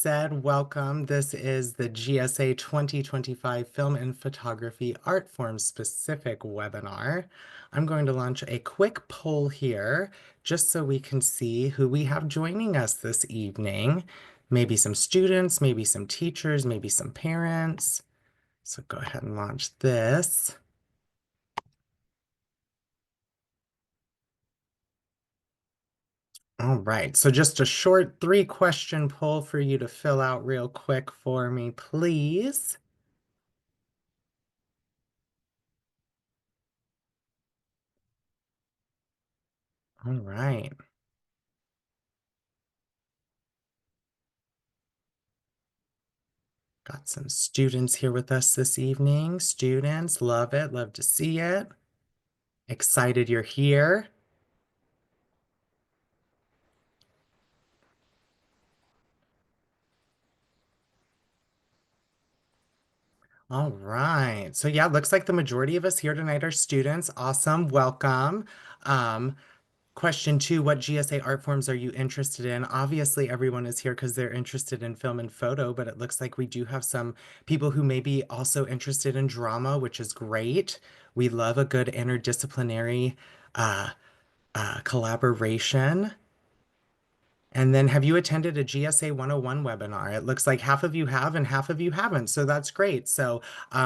Said, welcome. This is the GSA 2025 Film and Photography Art Form Specific webinar. I'm going to launch a quick poll here just so we can see who we have joining us this evening. Maybe some students, maybe some teachers, maybe some parents. So go ahead and launch this. All right, so just a short 3-question poll for you to fill out real quick for me, please. All right. Got some students here with us this evening. Students, love it, love to see it. Excited you're here. All right. So yeah, looks like the majority of us here tonight are students. Awesome. Welcome. Um, Question 2, what GSA art forms are you interested in? Obviously, everyone is here because they're interested in film and photo, but it looks like we do have some people who may be also interested in drama, which is great. We love a good interdisciplinary uh, collaboration. And then have you attended a GSA 101 webinar? It looks like half of you have and half of you haven't, so that's great. So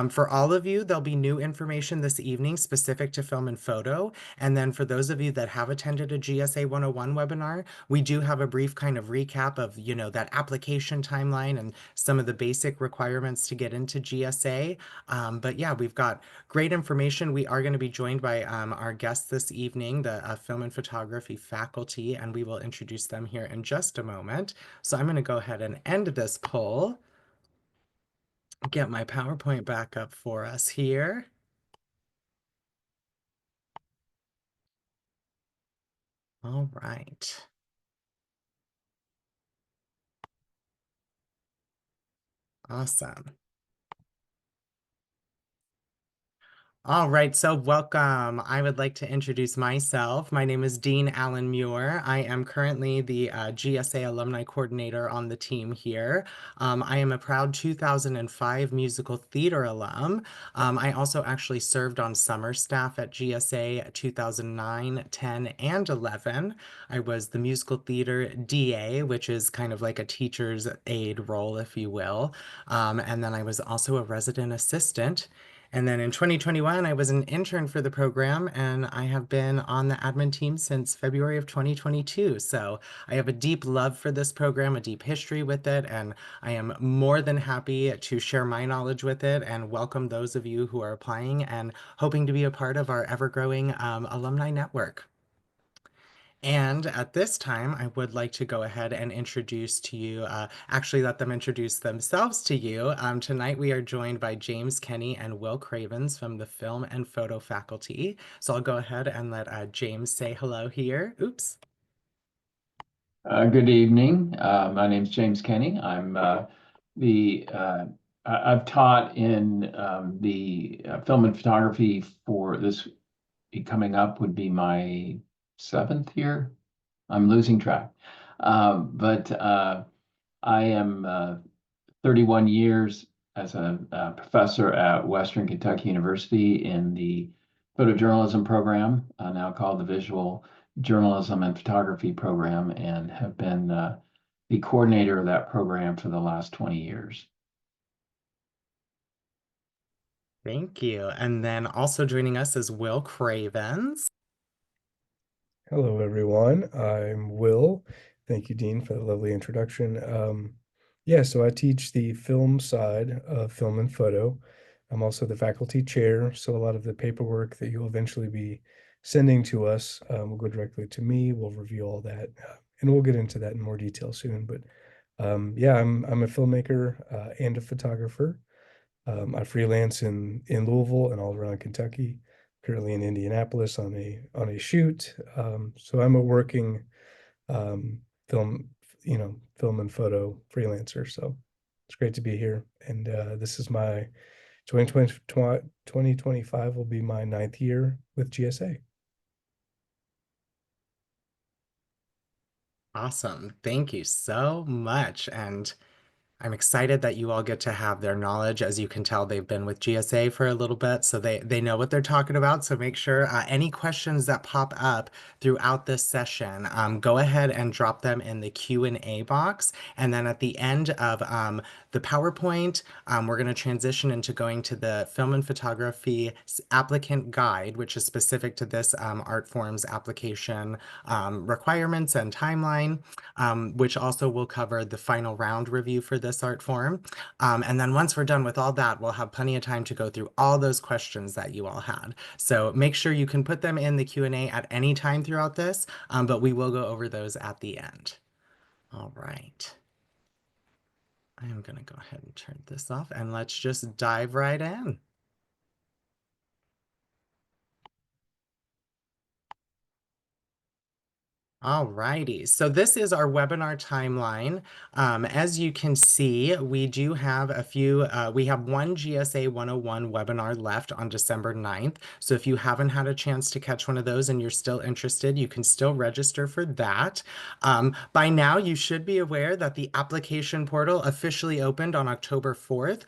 for all of you, there'll be new information this evening specific to film and photo. And then for those of you that have attended a GSA 101 webinar, we do have a brief kind of recap of, that application timeline and some of the basic requirements to get into GSA. But yeah, we've got great information. We are going to be joined by our guests this evening, the film and photography faculty, and we will introduce them here in just a moment. So I'm going to go ahead and end this poll, get my PowerPoint back up for us here. All right. Awesome. All right, so welcome. I would like to introduce myself. My name is Dean Allen Muir. I am currently the GSA Alumni Coordinator on the team here. I am a proud 2005 musical theater alum. I also actually served on summer staff at GSA 2009, 10, and 11. I was the musical theater DA, which is kind of like a teacher's aide role, if you will. And then I was also a resident assistant. And then in 2021, I was an intern for the program, and I have been on the admin team since February of 2022. So I have a deep love for this program, a deep history with it, and I am more than happy to share my knowledge with it and welcome those of you who are applying and hoping to be a part of our ever-growing alumni network. And at this time, I would like to go ahead and introduce to you, actually let them introduce themselves to you. Tonight we are joined by James Kenney and Will Cravens from the Film and Photo faculty. So I'll go ahead and let James say hello here. Oops. Good evening. My name is James Kenney. I've taught in the film and photography for this coming up would be my 7th year. I'm losing track. But I am 31 years as a professor at Western Kentucky University in the photojournalism program, now called the Visual Journalism and Photography program, and have been the coordinator of that program for the last 20 years. Thank you. And then also joining us is Will Cravens. Hello, everyone. I'm Will. Thank you, Dean, for the lovely introduction. So I teach the film side of film and photo. I'm also the faculty chair, so a lot of the paperwork that you'll eventually be sending to us will go directly to me. We'll review all that, and we'll get into that in more detail soon. But I'm a filmmaker and a photographer. I freelance in Louisville and all around Kentucky. Currently in Indianapolis on a shoot. So I'm a working film, film and photo freelancer. So it's great to be here. And this is my 2025 will be my 9th year with GSA. Awesome. Thank you so much. And I'm excited that you all get to have their knowledge. As you can tell, they've been with GSA for a little bit, so they know what they're talking about. So make sure any questions that pop up throughout this session, go ahead and drop them in the Q&A box. And then at the end of the PowerPoint, we're going to transition into going to the film and photography applicant guide, which is specific to this art forms application requirements and timeline, which also will cover the final round review for this art form. And then once we're done with all that, we'll have plenty of time to go through all those questions that you all had. So make sure you can put them in the Q&A at any time throughout this, but we will go over those at the end. All right. I am going to go ahead and turn this off and let's just dive right in. All righty, so this is our webinar timeline. As you can see, we do have we have one GSA 101 webinar left on December 9th. So if you haven't had a chance to catch one of those and you're still interested, you can still register for that. By now, you should be aware that the application portal officially opened on October 4th.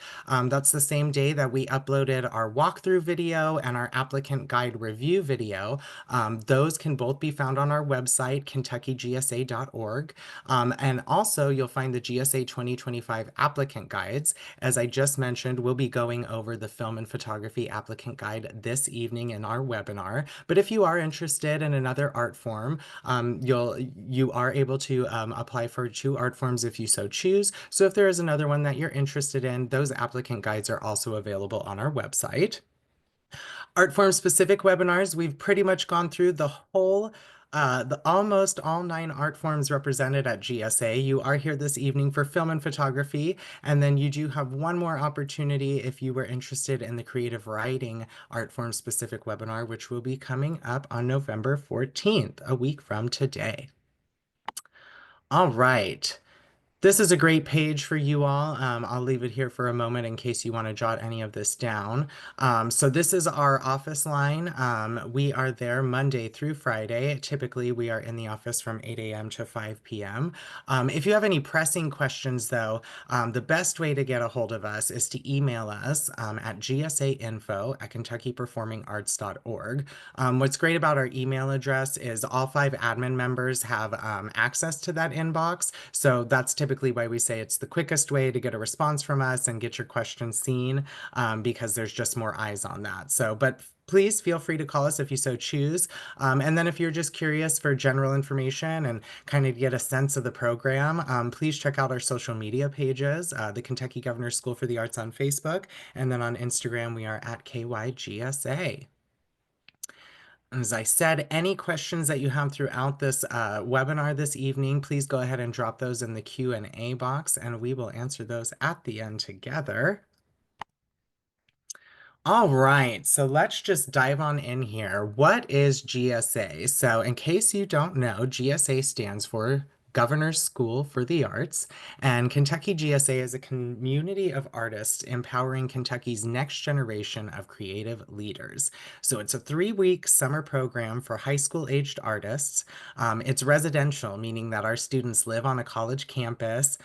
That's the same day that we uploaded our walkthrough video and our applicant guide review video. Those can both be found on our website, KentuckyGSA.org. And also, you'll find the GSA 2025 applicant guides. As I just mentioned, we'll be going over the film and photography applicant guide this evening in our webinar. But if you are interested in another art form, you are able to apply for 2 art forms if you so choose. So if there is another one that you're interested in, those applicant guides are also available on our website. Art form specific webinars, we've pretty much gone through the whole, almost all 9 art forms represented at GSA. You are here this evening for film and photography, and then you do have one more opportunity if you were interested in the creative writing art form specific webinar, which will be coming up on November 14th, a week from today. All right. This is a great page for you all. I'll leave it here for a moment in case you want to jot any of this down. So this is our office line. We are there Monday through Friday. Typically, we are in the office from 8 a.m. to 5 p.m. If you have any pressing questions, though, the best way to get a hold of us is to email us at gsainfo@kentuckyperformingarts.org. What's great about our email address is all 5 admin members have access to that inbox. So that's typically why we say it's the quickest way to get a response from us and get your questions seen, because there's just more eyes on that. So, but please feel free to call us if you so choose. And then if you're just curious for general information and kind of get a sense of the program, please check out our social media pages, the Kentucky Governor's School for the Arts on Facebook, and then on Instagram, we are at KYGSA. As I said, any questions that you have throughout this webinar this evening, please go ahead and drop those in the Q&A box, and we will answer those at the end together. All right, so let's just dive on in here. What is GSA? So in case you don't know, GSA stands for Governor's School for the Arts, and Kentucky GSA is a community of artists empowering Kentucky's next generation of creative leaders. So it's a 3-week summer program for high school-aged artists. It's residential, meaning that our students live on a college campus.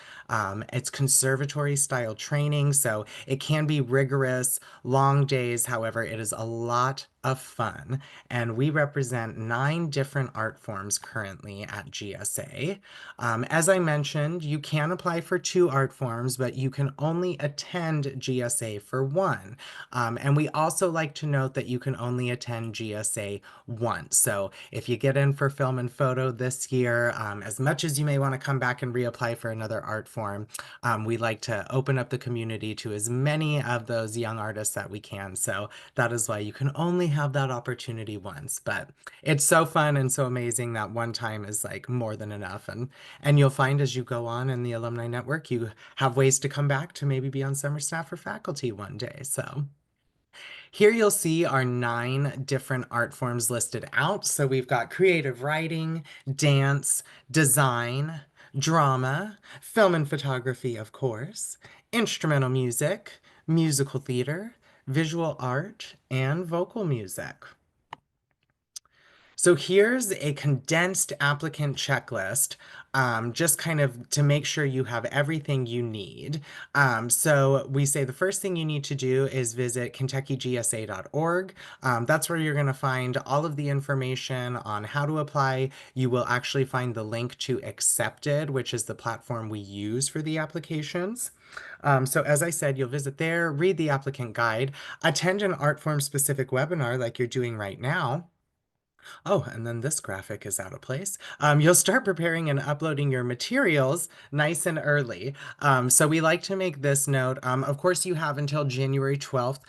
It's conservatory-style training, so it can be rigorous, long days. However, it is a lot of fun, and we represent 9 different art forms currently at GSA. As I mentioned, you can apply for 2 art forms, but you can only attend GSA for 1. And we also like to note that you can only attend GSA once. So if you get in for film and photo this year, as much as you may want to come back and reapply for another art form, we like to open up the community to as many of those young artists that we can. So that is why you can only have that opportunity once. But it's so fun and so amazing that one time is like more than enough. And you'll find as you go on in the alumni network, you have ways to come back to maybe be on summer staff or faculty one day. So here you'll see our 9 different art forms listed out. So we've got creative writing, dance, design, drama, film and photography, of course, instrumental music, musical theater, visual art, and vocal music. So here's a condensed applicant checklist, just kind of to make sure you have everything you need. So we say the first thing you need to do is visit KentuckyGSA.org. That's where you're going to find all of the information on how to apply. You will actually find the link to Accepted, which is the platform we use for the applications. So as I said, you'll visit there, read the applicant guide, attend an art form specific webinar like you're doing right now. Oh, and then this graphic is out of place. You'll start preparing and uploading your materials nice and early. So we like to make this note. Of course, you have until January 12th.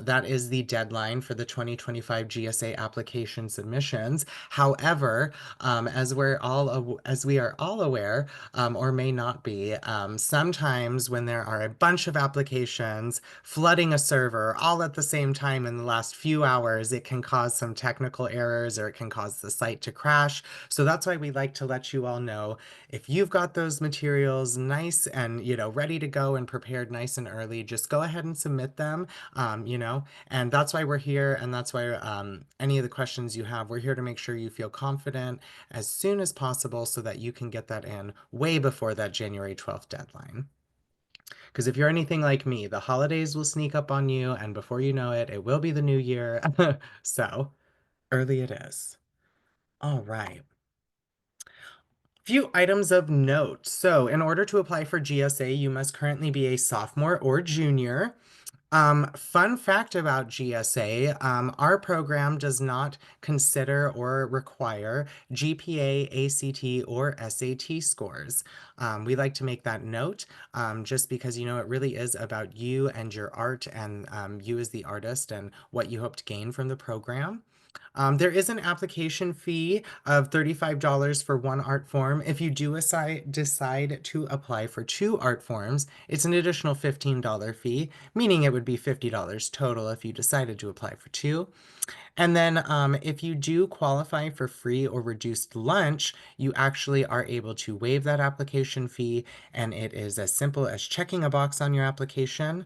That is the deadline for the 2025 GSA application submissions. However, as we are all aware, or may not be, sometimes when there are a bunch of applications flooding a server all at the same time in the last few hours, it can cause some technical errors or it can cause the site to crash. So that's why we like to let you all know if you've got those materials nice and, ready to go and prepared nice and early, just go ahead and submit them, and that's why we're here. And that's why any of the questions you have, we're here to make sure you feel confident as soon as possible so that you can get that in way before that January 12th deadline. Because if you're anything like me, the holidays will sneak up on you, and before you know it, it will be the new year. So early it is. All right. Few items of note. So, in order to apply for GSA, you must currently be a sophomore or junior. Fun fact about GSA, our program does not consider or require GPA, ACT, or SAT scores. We like to make that note just because, it really is about you and your art and you as the artist and what you hope to gain from the program. There is an application fee of $35 for one art form. If you do decide to apply for two art forms, it's an additional $15 fee, meaning it would be $50 total if you decided to apply for two. And then if you do qualify for free or reduced lunch, you actually are able to waive that application fee, and it is as simple as checking a box on your application.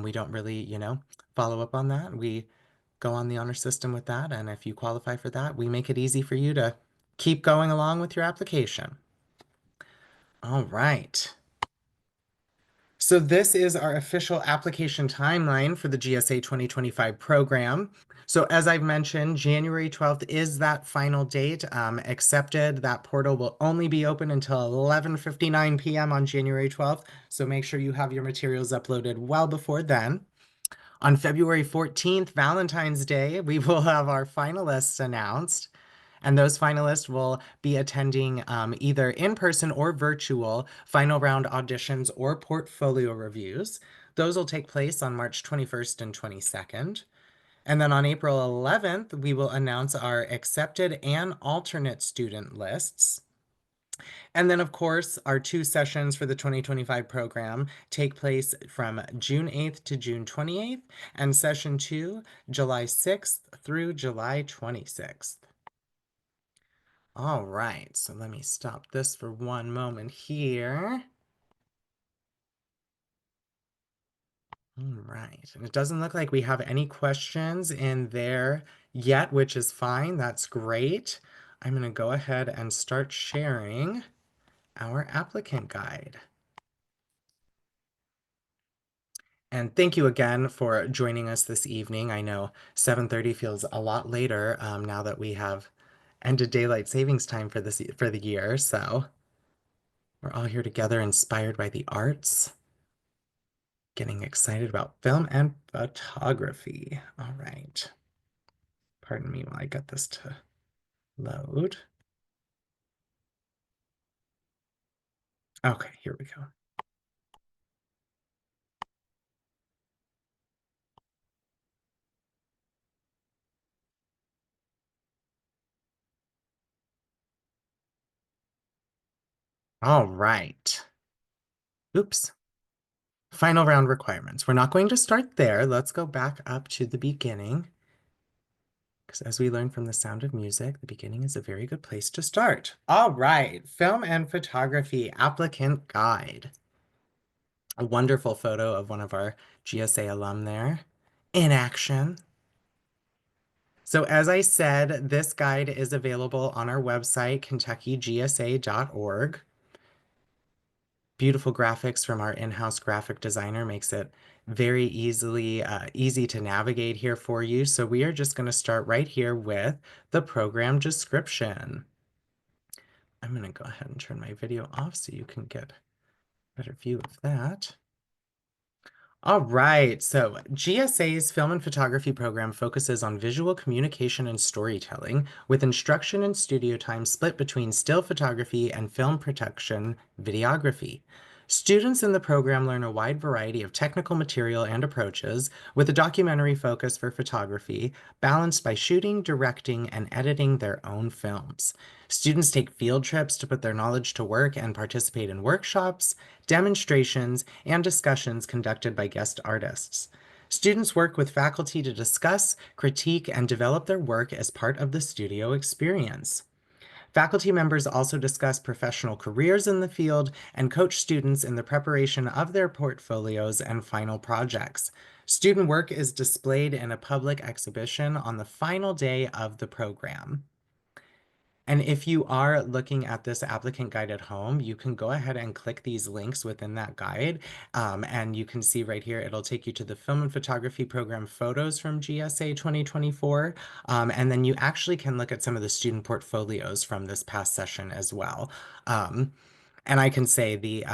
We don't really, follow up on that. We go on the honor system with that, and if you qualify for that, we make it easy for you to keep going along with your application. All right. So this is our official application timeline for the GSA 2025 program. So as I've mentioned, January 12th is that final date. Accepted, that portal will only be open until 11:59 p.m. on January 12th. So make sure you have your materials uploaded well before then. On February 14th, Valentine's Day, we will have our finalists announced. And those finalists will be attending either in person or virtual final round auditions or portfolio reviews. Those will take place on March 21st and 22nd. And then on April 11th, we will announce our accepted and alternate student lists. And then, of course, our two sessions for the 2025 program take place from June 8th to June 28th, and session two, July 6th through July 26th. All right, so let me stop this for one moment here. All right, and it doesn't look like we have any questions in there yet, which is fine. That's great. I'm going to go ahead and start sharing our applicant guide. And thank you again for joining us this evening. I know 7:30 feels a lot later now that we have ended daylight savings time for the year. So we're all here together, inspired by the arts, getting excited about film and photography. All right. Pardon me while I get this to load. Okay, here we go. All right. Oops. Final round requirements. We're not going to start there. Let's go back up to the beginning. Because as we learned from The Sound of Music, the beginning is a very good place to start. All right, film and photography applicant guide. A wonderful photo of one of our GSA alum there in action. So as I said, this guide is available on our website, KentuckyGSA.org. Beautiful graphics from our in-house graphic designer makes it very easy to navigate here for you. So we are just going to start right here with the program description. I'm going to go ahead and turn my video off so you can get a better view of that. All right, so GSA's film and photography program focuses on visual communication and storytelling, with instruction and studio time split between still photography and film production videography. Students in the program learn a wide variety of technical material and approaches, with a documentary focus for photography, balanced by shooting, directing, and editing their own films. Students take field trips to put their knowledge to work and participate in workshops, demonstrations, and discussions conducted by guest artists. Students work with faculty to discuss, critique, and develop their work as part of the studio experience. Faculty members also discuss professional careers in the field and coach students in the preparation of their portfolios and final projects. Student work is displayed in a public exhibition on the final day of the program. And if you are looking at this applicant guide at home, you can go ahead and click these links within that guide. And you can see right here, it'll take you to the film and photography program photos from GSA 2024. And then you actually can look at some of the student portfolios from this past session as well. And I can say the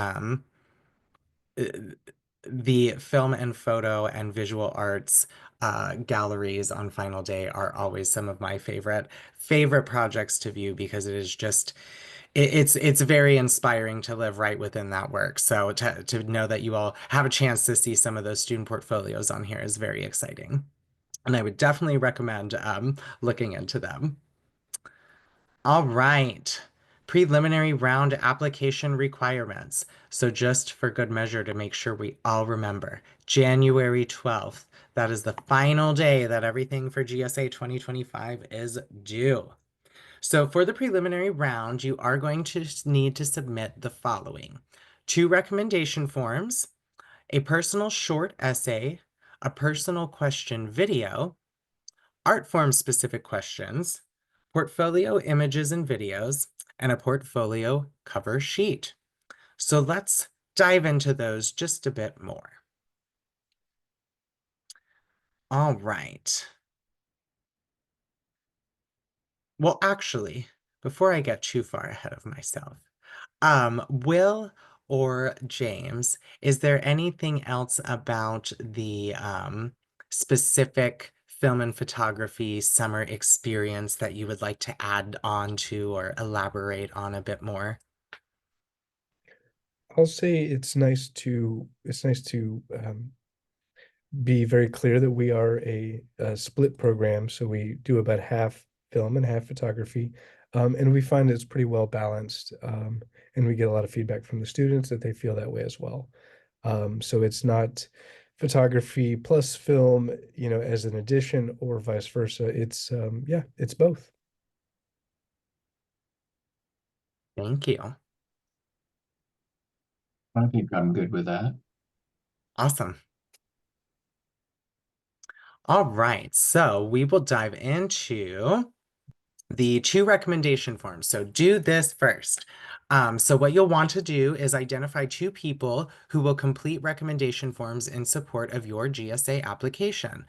film and photo and visual arts galleries on final day are always some of my favorite projects to view because it is just it's very inspiring to live right within that work. So to know that you all have a chance to see some of those student portfolios on here is very exciting. And I would definitely recommend looking into them. All right. Preliminary round application requirements. So just for good measure to make sure we all remember, January 12th, that is the final day that everything for GSA 2025 is due. So for the preliminary round, you are going to need to submit the following: 2 recommendation forms, a personal short essay, a personal question video, art form specific questions, portfolio images and videos, and a portfolio cover sheet. So let's dive into those just a bit more. All right. Well, actually, before I get too far ahead of myself, Will or James, is there anything else about the specific film and photography summer experience that you would like to add on to or elaborate on a bit more? I'll say it's nice to be very clear that we are a split program, so we do about half film and half photography, and we find it's pretty well balanced, and we get a lot of feedback from the students that they feel that way as well. So it's not photography plus film, as an addition or vice versa. It's yeah, it's both. Thank you. I think I'm good with that. Awesome. All right, so we will dive into the 2 recommendation forms. So do this first. So what you'll want to do is identify 2 people who will complete recommendation forms in support of your GSA application.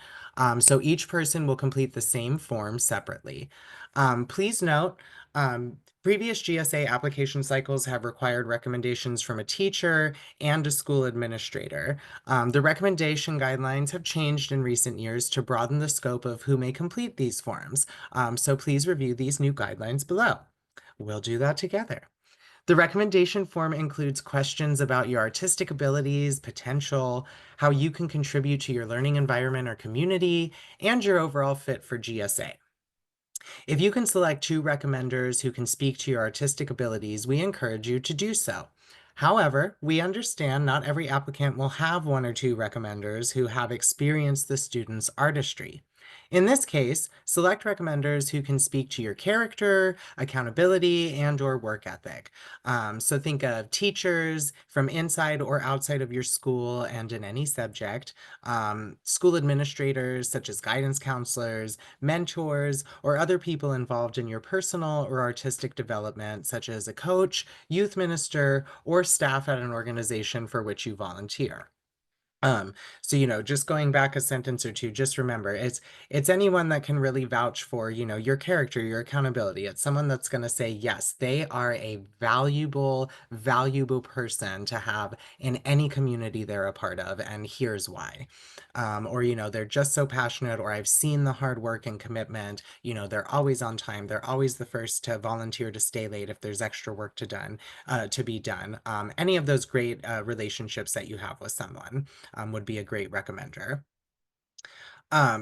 So each person will complete the same form separately. Please note, previous GSA application cycles have required recommendations from a teacher and a school administrator. The recommendation guidelines have changed in recent years to broaden the scope of who may complete these forms. So please review these new guidelines below. We'll do that together. The recommendation form includes questions about your artistic abilities, potential, how you can contribute to your learning environment or community, and your overall fit for GSA. If you can select 2 recommenders who can speak to your artistic abilities, we encourage you to do so. However, we understand not every applicant will have 1 or 2 recommenders who have experienced the student's artistry. In this case, select recommenders who can speak to your character, accountability, and/or work ethic. So think of teachers from inside or outside of your school and in any subject, school administrators such as guidance counselors, mentors, or other people involved in your personal or artistic development, such as a coach, youth minister, or staff at an organization for which you volunteer. Um, so, just going back a sentence or two, just remember it's anyone that can really vouch for, your character, your accountability. It's someone that's going to say, yes, they are a valuable person to have in any community they're a part of, and here's why. Or, they're just so passionate, or I've seen the hard work and commitment, they're always on time, they're always the first to volunteer to stay late if there's extra work to be done. Any of those great relationships that you have with someone would be a great recommender.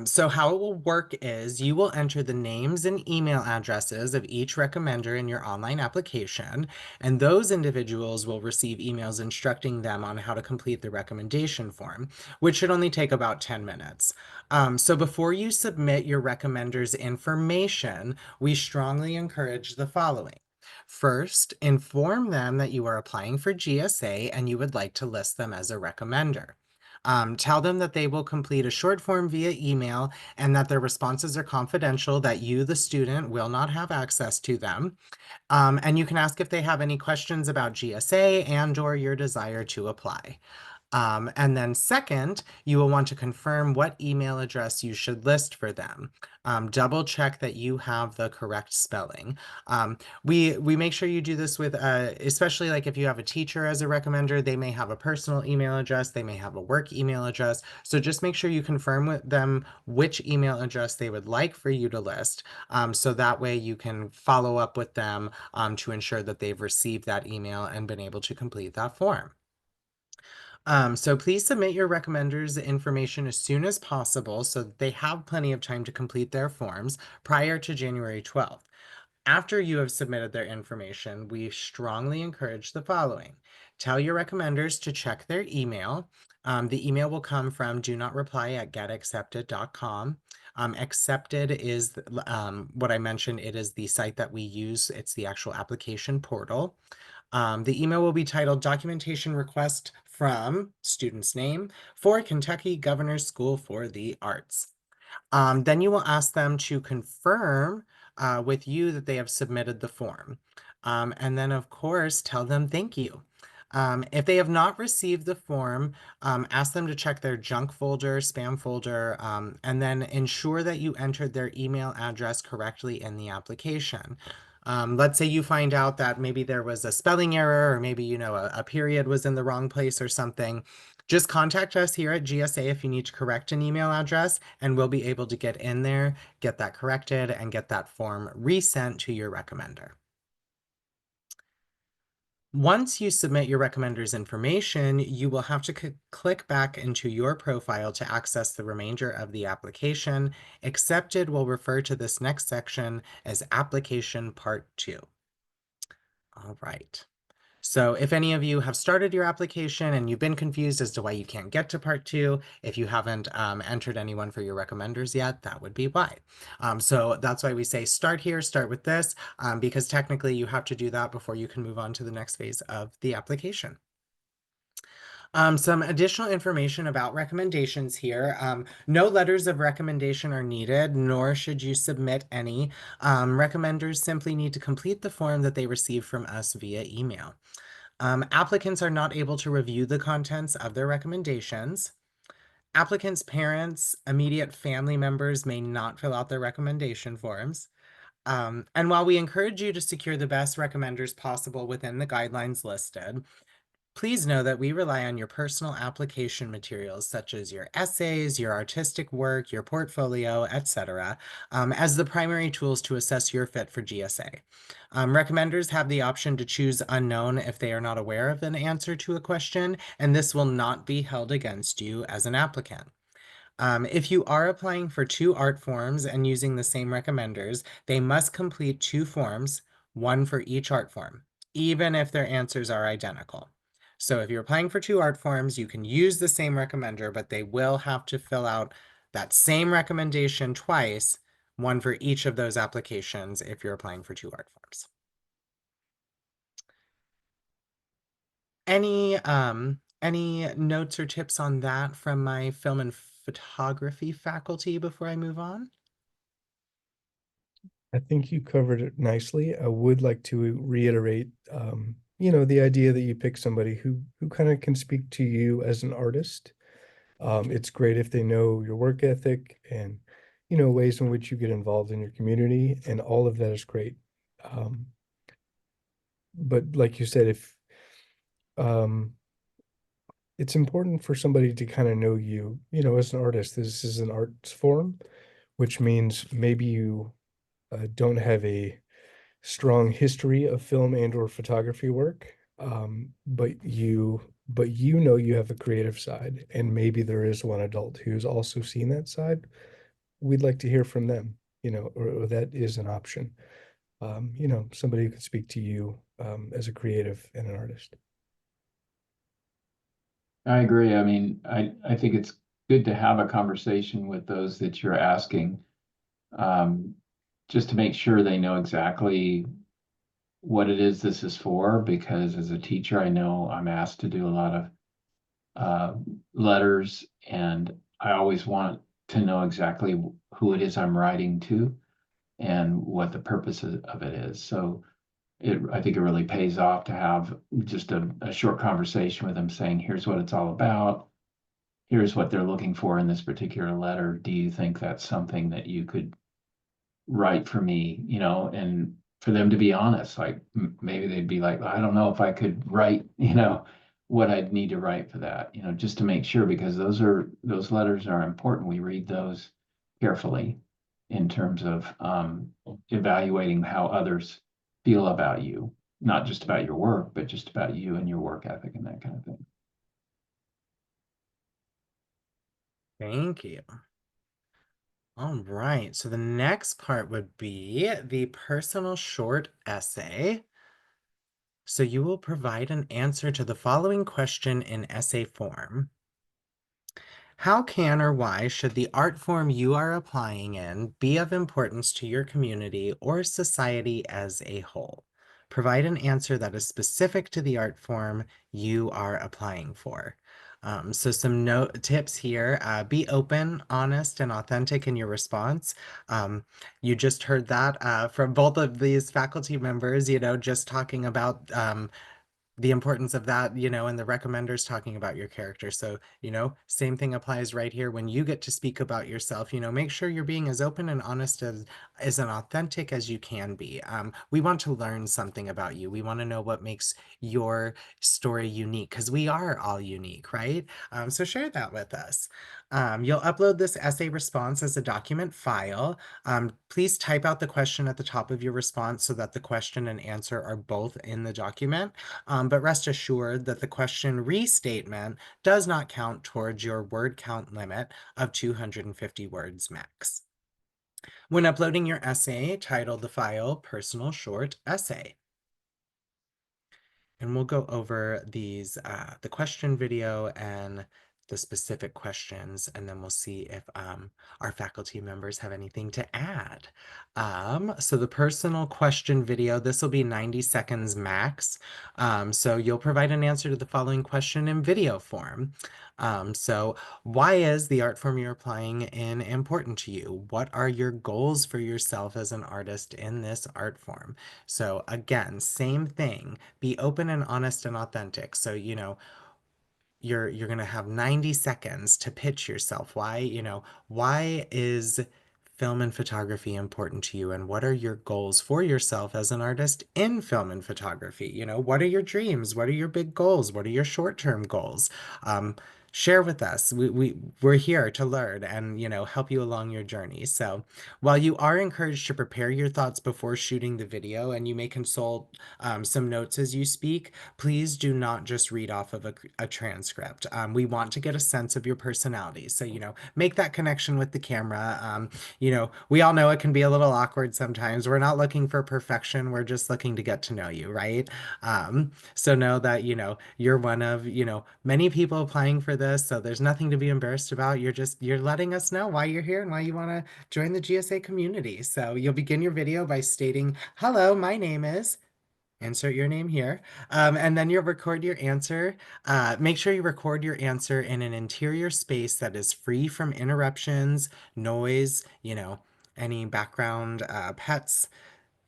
So how it will work is you will enter the names and email addresses of each recommender in your online application, and those individuals will receive emails instructing them on how to complete the recommendation form, which should only take about 10 minutes. So before you submit your recommender's information, we strongly encourage the following. First, inform them that you are applying for GSA and you would like to list them as a recommender. Tell them that they will complete a short form via email and that their responses are confidential, that you, the student, will not have access to them. And you can ask if they have any questions about GSA and/or your desire to apply. And then second, you will want to confirm what email address you should list for them. Double check that you have the correct spelling. We make sure you do this with, especially like if you have a teacher as a recommender, they may have a personal email address, they may have a work email address. So just make sure you confirm with them which email address they would like for you to list. So that way you can follow up with them to ensure that they've received that email and been able to complete that form. So please submit your recommenders information as soon as possible so that they have plenty of time to complete their forms prior to January 12th. After you have submitted their information, we strongly encourage the following. Tell your recommenders to check their email. The email will come from do not reply at getaccepted.com. Accepted is what I mentioned. It is the site that we use. It's the actual application portal. The email will be titled Documentation Request from student's name for Kentucky Governor's School for the Arts. Then you will ask them to confirm with you that they have submitted the form. And then, of course, tell them thank you. If they have not received the form, ask them to check their junk folder, spam folder, and then ensure that you entered their email address correctly in the application. Let's say you find out that maybe there was a spelling error, or maybe, a period was in the wrong place or something. Just contact us here at GSA if you need to correct an email address, and we'll be able to get in there, get that corrected, and get that form resent to your recommender. Once you submit your recommender's information, you will have to click back into your profile to access the remainder of the application. Accepted will refer to this next section as Application Part 2. All right. So if any of you have started your application and you've been confused as to why you can't get to part 2, if you haven't entered anyone for your recommenders yet, that would be why. So that's why we say start here, start with this, because technically you have to do that before you can move on to the next phase of the application. Some additional information about recommendations here. No letters of recommendation are needed, nor should you submit any. Recommenders simply need to complete the form that they receive from us via email. Applicants are not able to review the contents of their recommendations. Applicants' parents, immediate family members may not fill out their recommendation forms. And while we encourage you to secure the best recommenders possible within the guidelines listed, please know that we rely on your personal application materials, such as your essays, your artistic work, your portfolio, etc., as the primary tools to assess your fit for GSA. Recommenders have the option to choose unknown if they are not aware of an answer to a question, and this will not be held against you as an applicant. If you are applying for 2 art forms and using the same recommenders, they must complete 2 forms, one for each art form, even if their answers are identical. So if you're applying for 2 art forms, you can use the same recommender, but they will have to fill out that same recommendation twice, one for each of those applications if you're applying for two art forms. Any notes or tips on that from my film and photography faculty before I move on? I think you covered it nicely. I would like to reiterate, the idea that you pick somebody who kind of can speak to you as an artist. It's great if they know your work ethic and, ways in which you get involved in your community, and all of that is great. Um, but like you said, if um, it's important for somebody to kind of know you, as an artist. This is an arts form, which means maybe you don't have a strong history of film and or photography work, but you have a creative side, and maybe there is one adult who's also seen that side. We'd like to hear from them, or that is an option. Somebody who could speak to you as a creative and an artist. I agree. I mean, I think it's good to have a conversation with those that you're asking, um, just to make sure they know exactly what it is this is for, because as a teacher, I know I'm asked to do a lot of uh, letters, and I always want to know exactly who it is I'm writing to and what the purpose of it is. So I think it really pays off to have just a short conversation with them saying, here's what it's all about. Here's what they're looking for in this particular letter. Do you think that's something that you could write for me? And for them to be honest, like maybe they'd be like, I don't know if I could write, what I'd need to write for that, just to make sure, because those letters are important. We read those carefully in terms of evaluating how others feel about you, not just about your work, but just about you and your work ethic and that kind of thing. Thank you. All right, so the next part would be the personal short essay. So you will provide an answer to the following question in essay form. How can or why should the art form you are applying in be of importance to your community or society as a whole? Provide an answer that is specific to the art form you are applying for. So some tips here, be open, honest, and authentic in your response. You just heard that from both of these faculty members, just talking about the importance of that, and the recommenders talking about your character. So, same thing applies right here when you get to speak about yourself. Make sure you're being as open and honest as and authentic as you can be. We want to learn something about you. We want to know what makes your story unique, because we are all unique, right? So share that with us. You'll upload this essay response as a document file. Please type out the question at the top of your response so that the question and answer are both in the document. But rest assured that the question restatement does not count towards your word count limit of 250 words max. When uploading your essay, title the file Personal Short Essay. And we'll go over the question video and the specific questions, and then we'll see if our faculty members have anything to add. So the personal question video, this will be 90 seconds max. So you'll provide an answer to the following question in video form. So why is the art form you're applying in important to you? What are your goals for yourself as an artist in this art form? So again, same thing, be open and honest and authentic. So, you're going to have 90 seconds to pitch yourself. Why is film and photography important to you, and what are your goals for yourself as an artist in film and photography? What are your dreams? What are your big goals? What are your short-term goals? Share with us. We're here to learn and, help you along your journey. So while you are encouraged to prepare your thoughts before shooting the video, and you may consult some notes as you speak, please do not just read off of a transcript. We want to get a sense of your personality. So, make that connection with the camera. We all know it can be a little awkward sometimes. We're not looking for perfection. We're just looking to get to know you, right? So know that, you're one of, many people applying for this, so there's nothing to be embarrassed about. You're letting us know why you're here and why you want to join the GSA community. So you'll begin your video by stating, "Hello, my name is," insert your name here, and then you'll record your answer. Make sure you record your answer in an interior space that is free from interruptions, noise, any background pets,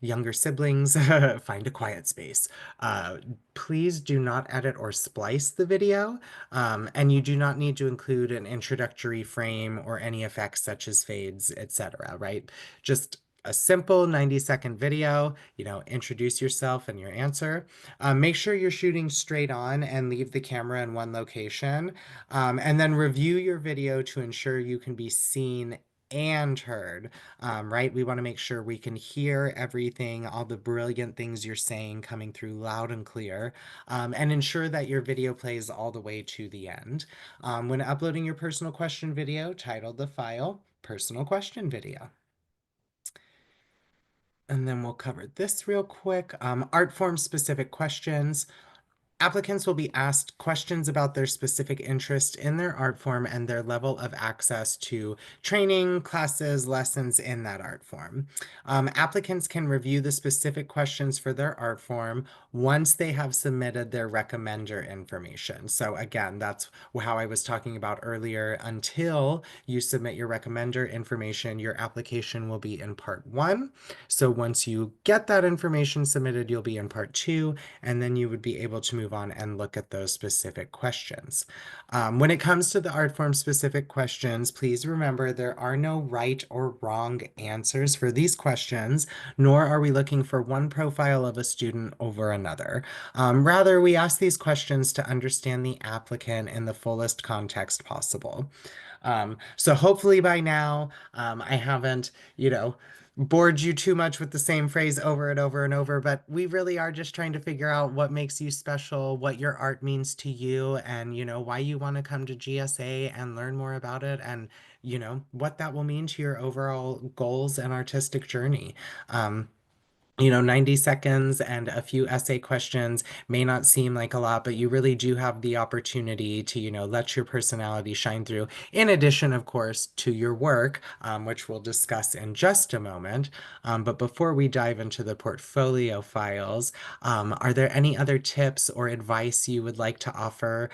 younger siblings. Find a quiet space. Uh, Please do not edit or splice the video, and you do not need to include an introductory frame or any effects such as fades, etc., right? Just a simple 90-second video, introduce yourself and your answer. Make sure you're shooting straight on and leave the camera in one location, and then review your video to ensure you can be seen and heard, right? We want to make sure we can hear everything, all the brilliant things you're saying coming through loud and clear, and ensure that your video plays all the way to the end. When uploading your personal question video, title the file personal question video. And then we'll cover this real quick. Art form specific questions. Applicants will be asked questions about their specific interest in their art form and their level of access to training, classes, lessons in that art form. Applicants can review the specific questions for their art form once they have submitted their recommender information. So again, that's how I was talking about earlier. Until you submit your recommender information, your application will be in part 1. So once you get that information submitted, you'll be in part 2, and then you would be able to move on and look at those specific questions. When it comes to the art form specific questions, please remember there are no right or wrong answers for these questions, nor are we looking for one profile of a student over another. Rather, we ask these questions to understand the applicant in the fullest context possible. So hopefully by now, I haven't, bored you too much with the same phrase over and over and over, but we really are just trying to figure out what makes you special, what your art means to you, and, why you want to come to GSA and learn more about it, and, what that will mean to your overall goals and artistic journey. 90 seconds and a few essay questions may not seem like a lot, but you really do have the opportunity to, let your personality shine through, in addition, of course, to your work, which we'll discuss in just a moment. But before we dive into the portfolio files, are there any other tips or advice you would like to offer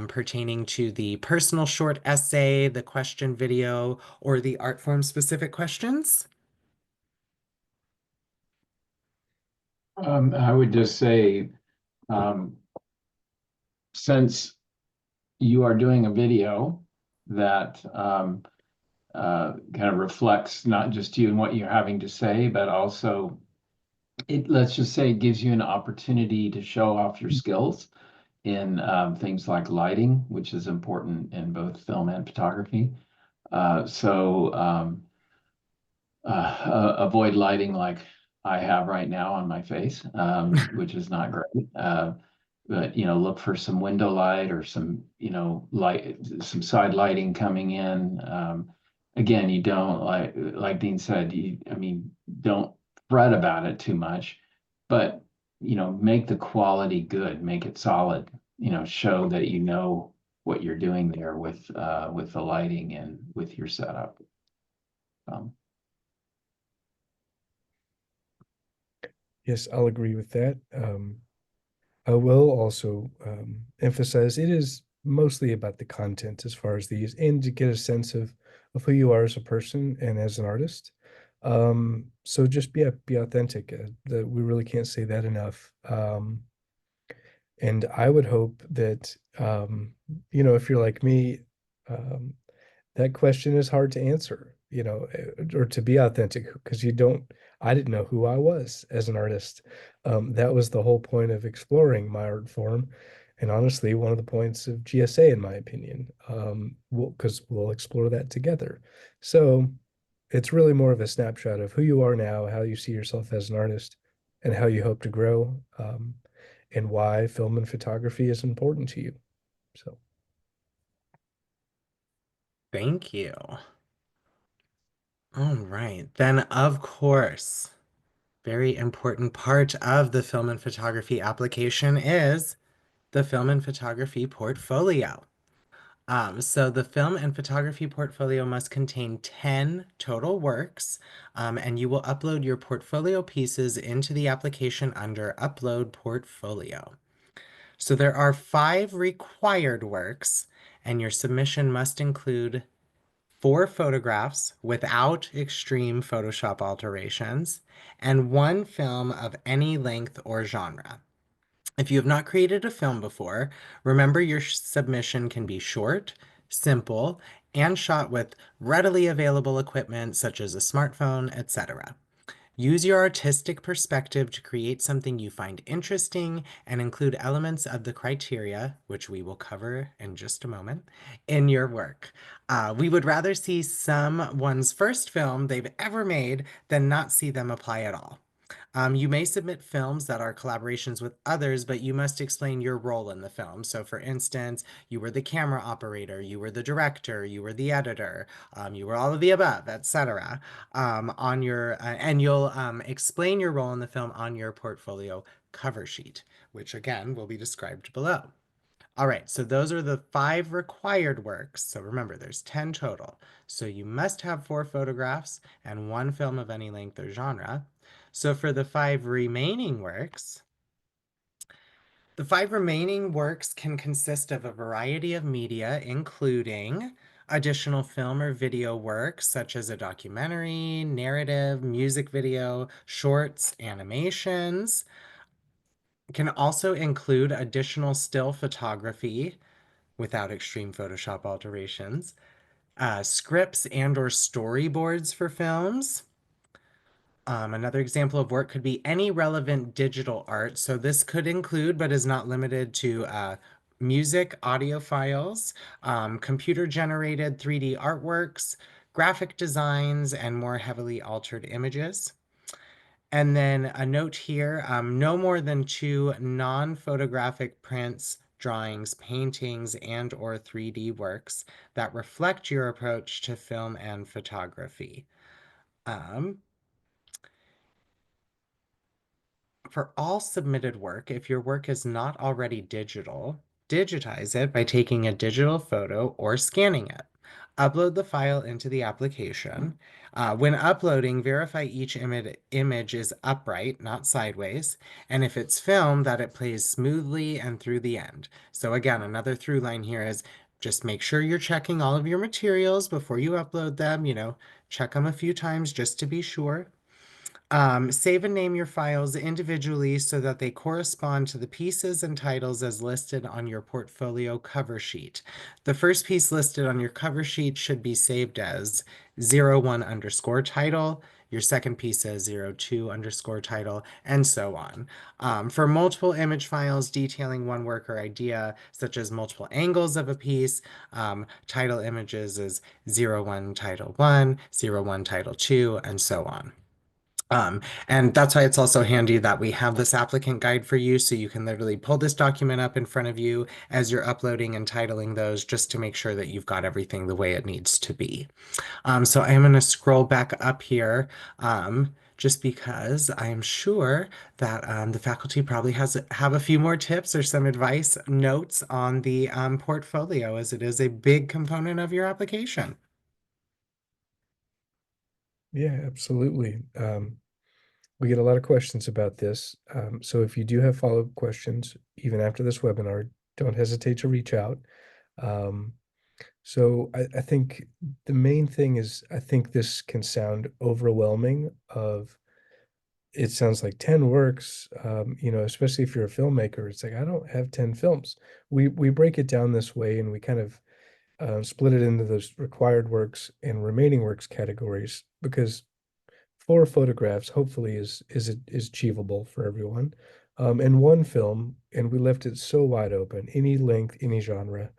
pertaining to the personal short essay, the question video, or the art form specific questions? I would just say, um, since you are doing a video that kind of reflects not just you and what you're having to say, but also let's just say it gives you an opportunity to show off your skills in things like lighting, which is important in both film and photography. So avoid lighting like I have right now on my face, which is not great. But look for some window light or some light, some side lighting coming in. Again, you don't like Dean said. I mean, don't fret about it too much, but make the quality good, make it solid. Show that you know what you're doing there with the lighting and with your setup. Um, Yes, I'll agree with that. I will also emphasize it is mostly about the content as far as these, and to get a sense of who you are as a person and as an artist. So just be authentic. That we really can't say that enough. And I would hope that if you're like me, um, that question is hard to answer, or to be authentic because I didn't know who I was as an artist. That was the whole point of exploring my art form. And honestly, one of the points of GSA, in my opinion, because we'll explore that together. So it's really more of a snapshot of who you are now, how you see yourself as an artist, and how you hope to grow, and why film and photography is important to you. So. Thank you. All right. Then, of course, very important part of the film and photography application is the film and photography portfolio. So the film and photography portfolio must contain 10 total works, and you will upload your portfolio pieces into the application under Upload Portfolio. So there are 5 required works, and your submission must include 4 photographs without extreme Photoshop alterations, and 1 film of any length or genre. If you have not created a film before, remember your submission can be short, simple, and shot with readily available equipment such as a smartphone, etc. Use your artistic perspective to create something you find interesting and include elements of the criteria, which we will cover in just a moment, in your work. We would rather see someone's first film they've ever made than not see them apply at all. You may submit films that are collaborations with others, but you must explain your role in the film. So, for instance, you were the camera operator, you were the director, you were the editor, you were all of the above, etc. On your and you'll explain your role in the film on your portfolio cover sheet, which again will be described below. All right, so those are the 5 required works. So remember, there's 10 total. So you must have 4 photographs and 1 film of any length or genre. So for the 5 remaining works, the 5 remaining works can consist of a variety of media, including additional film or video works such as a documentary, narrative, music video, shorts, animations. It can also include additional still photography without extreme Photoshop alterations, scripts and or storyboards for films. Another example of work could be any relevant digital art. So this could include, but is not limited to, music, audio files, computer-generated 3D artworks, graphic designs, and more heavily altered images. And then a note here, no more than 2 non-photographic prints, drawings, paintings, and or 3D works that reflect your approach to film and photography. For all submitted work, if your work is not already digital, digitize it by taking a digital photo or scanning it. Upload the file into the application. When uploading, verify each image is upright, not sideways, and if it's film, that it plays smoothly and through the end. So again, another through line here is just make sure you're checking all of your materials before you upload them, check them a few times just to be sure. Save and name your files individually so that they correspond to the pieces and titles as listed on your portfolio cover sheet. The first piece listed on your cover sheet should be saved as 01 underscore title, your second piece as 02 underscore title, and so on. For multiple image files detailing one work or idea, such as multiple angles of a piece, title images is 01 title 1, 01 title 2, and so on. And that's why it's also handy that we have this applicant guide for you, so you can literally pull this document up in front of you as you're uploading and titling those, just to make sure that you've got everything the way it needs to be. So I'm going to scroll back up here, just because I'm sure that the faculty probably have a few more tips or some advice notes on the portfolio, as it is a big component of your application. Yeah, absolutely. We get a lot of questions about this. So if you do have follow-up questions, even after this webinar, don't hesitate to reach out. So I think the main thing is, I think this can sound overwhelming of, it sounds like 10 works, especially if you're a filmmaker. It's like, I don't have 10 films. We break it down this way, and we kind of split it into those required works and remaining works categories, because 4 photographs hopefully is achievable for everyone. And 1 film, and we left it so wide open, any length, any genre.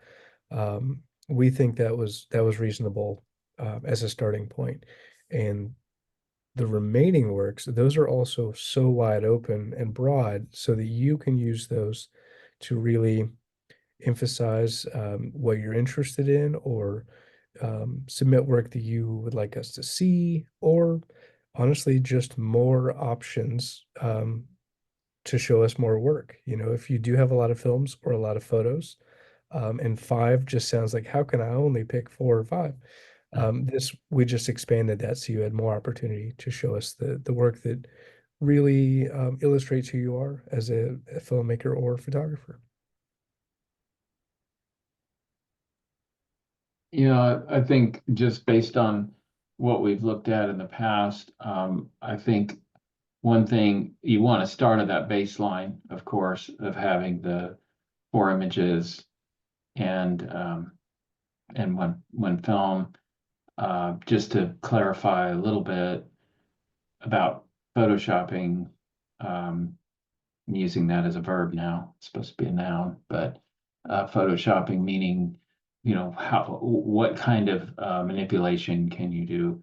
We think that was reasonable as a starting point. And the remaining works, those are also so wide open and broad, so that you can use those to really emphasize what you're interested in, or submit work that you would like us to see, or honestly, just more options to show us more work. If you do have a lot of films or a lot of photos, And five just sounds like, how can I only pick four or five? This we just expanded that so you had more opportunity to show us the work that really illustrates who you are as a filmmaker or photographer. Yeah, I think just based on what we've looked at in the past, I think one thing you want to start at that baseline, of course, of having the four images and one film, just to clarify a little bit about photoshopping. I'm using that as a verb now. It's supposed to be a noun, but photoshopping meaning, what kind of manipulation can you do?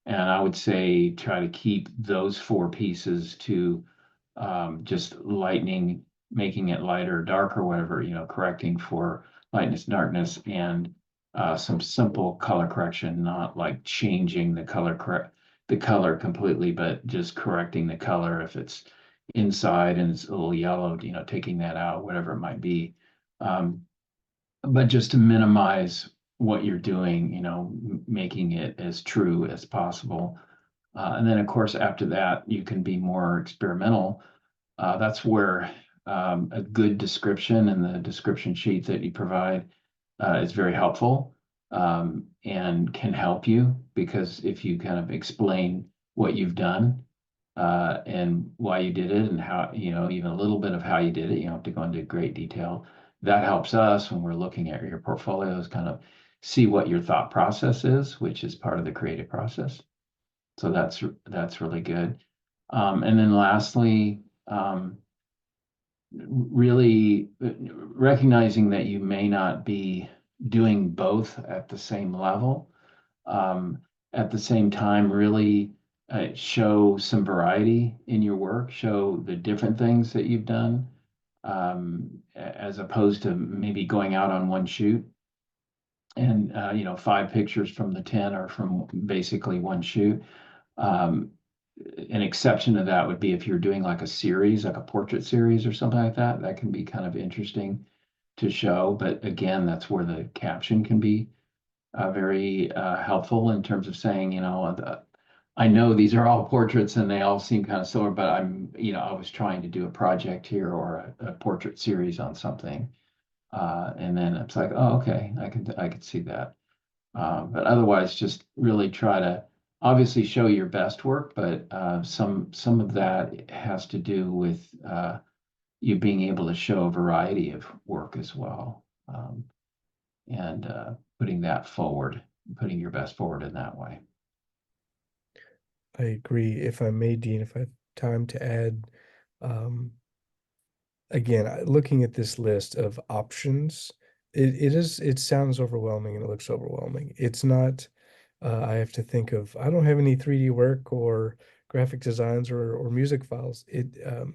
And I would say try to keep those four pieces to just lightening, making it lighter, darker, whatever, correcting for lightness, darkness, and some simple color correction, not like changing the color completely, but just correcting the color if it's inside and it's a little yellowed, taking that out, whatever it might be. Um, but just to minimize what you're doing, making it as true as possible. And then, of course, after that, you can be more experimental. That's where a good description and the description sheet that you provide is very helpful, and can help you, because if you kind of explain what you've done and why you did it and how, even a little bit of how you did it, you don't have to go into great detail. That helps us when we're looking at your portfolios, kind of see what your thought process is, which is part of the creative process. So that's really good. And then lastly, really recognizing that you may not be doing both at the same level. Um, at the same time, really show some variety in your work, show the different things that you've done, as opposed to maybe going out on one shoot and, five pictures from the 10 are from basically one shoot. Um, an exception to that would be if you're doing like a series, like a portrait series or something like that. That can be kind of interesting to show. But again, that's where the caption can be very helpful in terms of saying, I know these are all portraits and they all seem kind of similar, but I was trying to do a project here or a portrait series on something. And then it's like, oh, okay, I could see that. But otherwise, just really try to obviously show your best work, but some of that has to do with you being able to show a variety of work as well, and putting that forward, putting your best forward in that way. I agree. If I may, Dean, if I have time to add, um, again, looking at this list of options, it sounds overwhelming and it looks overwhelming. It's not, I have to think of, I don't have any 3D work or graphic designs or music files.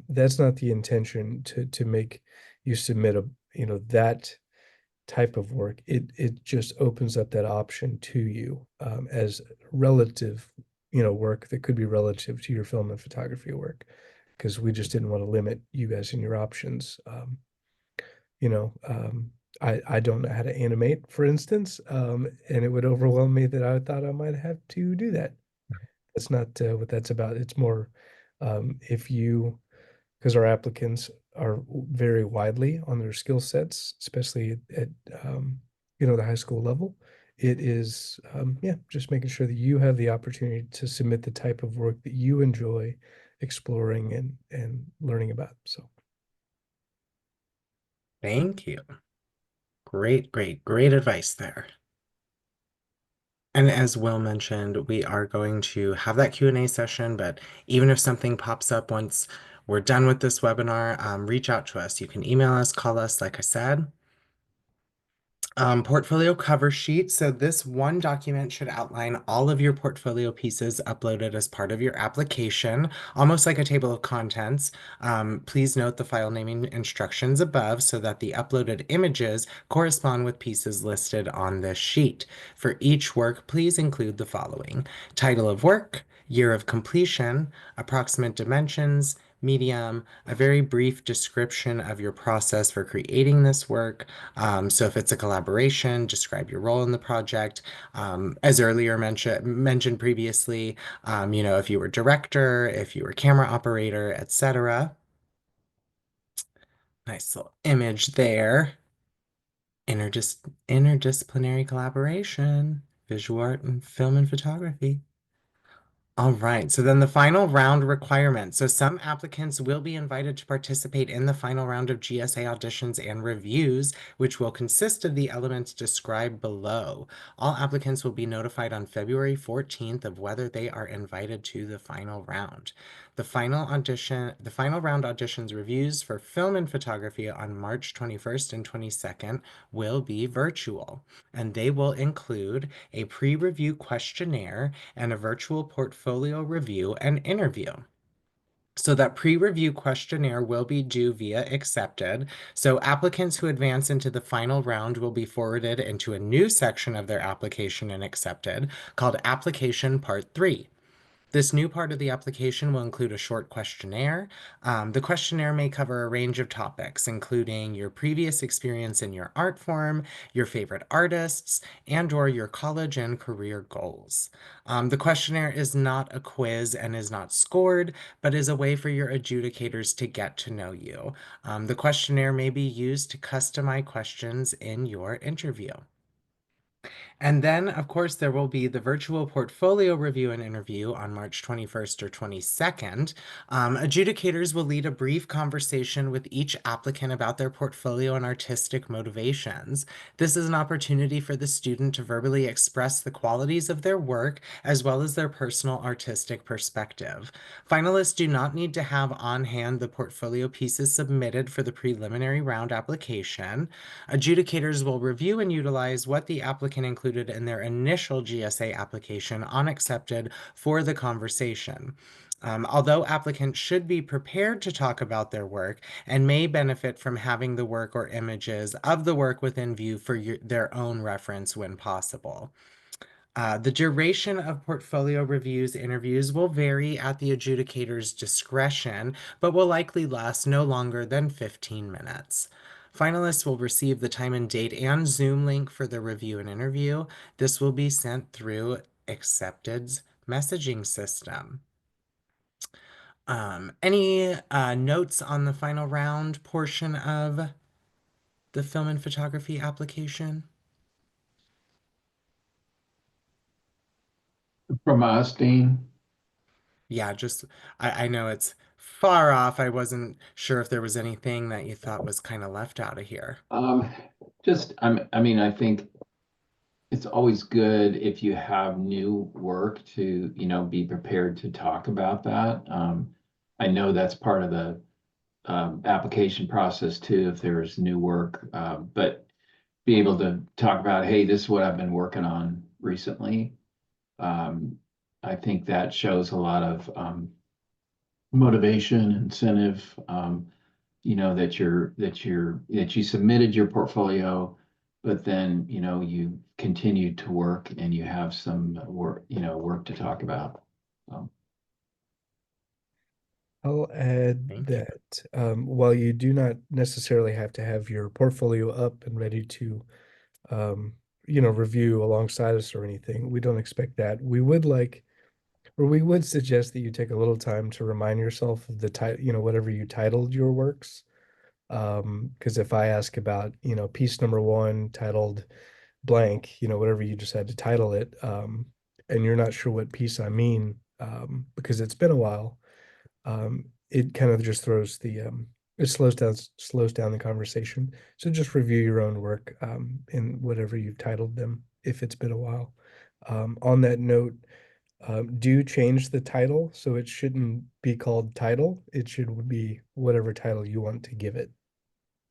That's not the intention to make you submit that type of work. It just opens up that option to you, as relative, work that could be relative to your film and photography work, because we just didn't want to limit you guys in your options. You know, I don't know how to animate, for instance, and it would overwhelm me that I thought I might have to do that. That's not what that's about. It's more, if you, because our applicants are very widely on their skill sets, especially at the high school level. It is, yeah, just making sure that you have the opportunity to submit the type of work that you enjoy exploring and learning about. So Thank you. Great, great, great advice there. And as Will mentioned, we are going to have that Q&A session, but even if something pops up once we're done with this webinar, reach out to us. You can email us, call us, like I said. Portfolio cover sheet. So this one document should outline all of your portfolio pieces uploaded as part of your application, almost like a table of contents. Please note the file naming instructions above so that the uploaded images correspond with pieces listed on this sheet. For each work, please include the following: title of work, year of completion, approximate dimensions, medium, a very brief description of your process for creating this work. So if it's a collaboration, describe your role in the project. As earlier mentioned previously, if you were director, if you were camera operator, etc. Nice little image there. Interdisciplinary collaboration, visual art and film and photography. All right, so then the final round requirements. So some applicants will be invited to participate in the final round of GSA auditions and reviews, which will consist of the elements described below. All applicants will be notified on February 14th of whether they are invited to the final round. The final round auditions reviews for film and photography on March 21st and 22nd will be virtual, and they will include a pre-review questionnaire and a virtual portfolio review and interview. So that pre-review questionnaire will be due via accepted. So applicants who advance into the final round will be forwarded into a new section of their application and accepted called Application Part 3. This new part of the application will include a short questionnaire. The questionnaire may cover a range of topics, including your previous experience in your art form, your favorite artists, and/or your college and career goals. The questionnaire is not a quiz and is not scored, but is a way for your adjudicators to get to know you. The questionnaire may be used to customize questions in your interview. And then, of course, there will be the virtual portfolio review and interview on March 21st or 22nd. Adjudicators will lead a brief conversation with each applicant about their portfolio and artistic motivations. This is an opportunity for the student to verbally express the qualities of their work as well as their personal artistic perspective. Finalists do not need to have on hand the portfolio pieces submitted for the preliminary round application. Adjudicators will review and utilize what the applicant included in their initial GSA application on accepted for the conversation. Although applicants should be prepared to talk about their work and may benefit from having the work or images of the work within view for their own reference when possible. The duration of portfolio reviews interviews will vary at the adjudicator's discretion, but will likely last no longer than 15 minutes. Finalists will receive the time and date and Zoom link for the review and interview. This will be sent through Accepted's messaging system. Any notes on the final round portion of the film and photography application? From us, Dean. Yeah, just I know it's far off. I wasn't sure if there was anything that you thought was kind of left out of here. Um, I mean, I think it's always good if you have new work to, be prepared to talk about that. I know that's part of the application process too, if there's new work, but be able to talk about, hey, this is what I've been working on recently. I think that shows a lot of motivation, incentive, that you submitted your portfolio, but then, you continued to work and you have some work to talk about. Um, I'll add Thank you. that while you do not necessarily have to have your portfolio up and ready to, review alongside us or anything, we don't expect that. We would suggest that you take a little time to remind yourself of the title, whatever you titled your works. Because if I ask about, piece number one titled blank, whatever you just had to title it, and you're not sure what piece I mean, because it's been a while, it kind of just it slows down the conversation. So just review your own work, in whatever you've titled them, if it's been a while. On that note, do change the title so it shouldn't be called title. It should be whatever title you want to give it,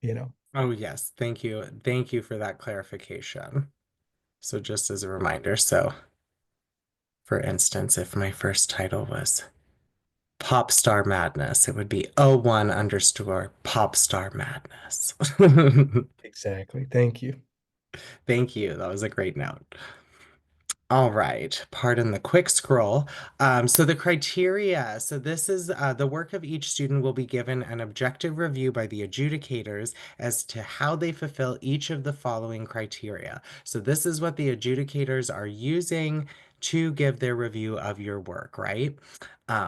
you know. Oh, yes. Thank you. Thank you for that clarification. So just as a reminder, so for instance, if my first title was Pop Star Madness, it would be 01 underscore Pop Star Madness. Exactly. Thank you. Thank you. That was a great note. All right, pardon the quick scroll. So the criteria, so this is the work of each student will be given an objective review by the adjudicators as to how they fulfill each of the following criteria. So this is what the adjudicators are using to give their review of your work, right?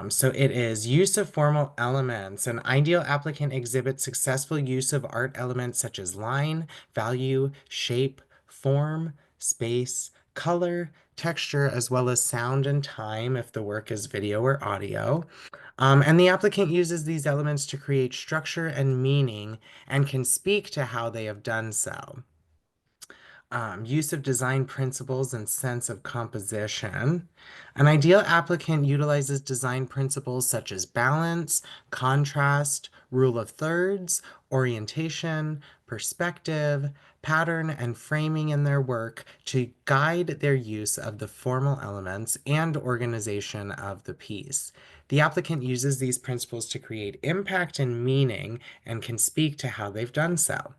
So it is use of formal elements. An ideal applicant exhibits successful use of art elements such as line, value, shape, form, space, color, texture, as well as sound and time if the work is video or audio. And the applicant uses these elements to create structure and meaning and can speak to how they have done so. Use of design principles and sense of composition. An ideal applicant utilizes design principles such as balance, contrast, rule of thirds, orientation, perspective, pattern, and framing in their work to guide their use of the formal elements and organization of the piece. The applicant uses these principles to create impact and meaning and can speak to how they've done so.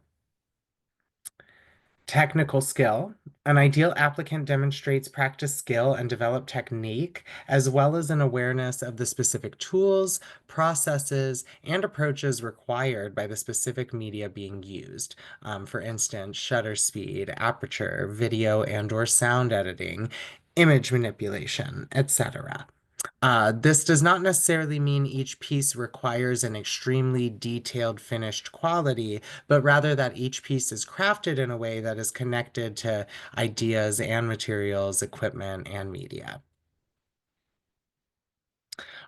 Technical skill. An ideal applicant demonstrates practice skill and developed technique, as well as an awareness of the specific tools, processes, and approaches required by the specific media being used. For instance, shutter speed, aperture, video and/or sound editing, image manipulation, etc. This does not necessarily mean each piece requires an extremely detailed finished quality, but rather that each piece is crafted in a way that is connected to ideas and materials, equipment, and media.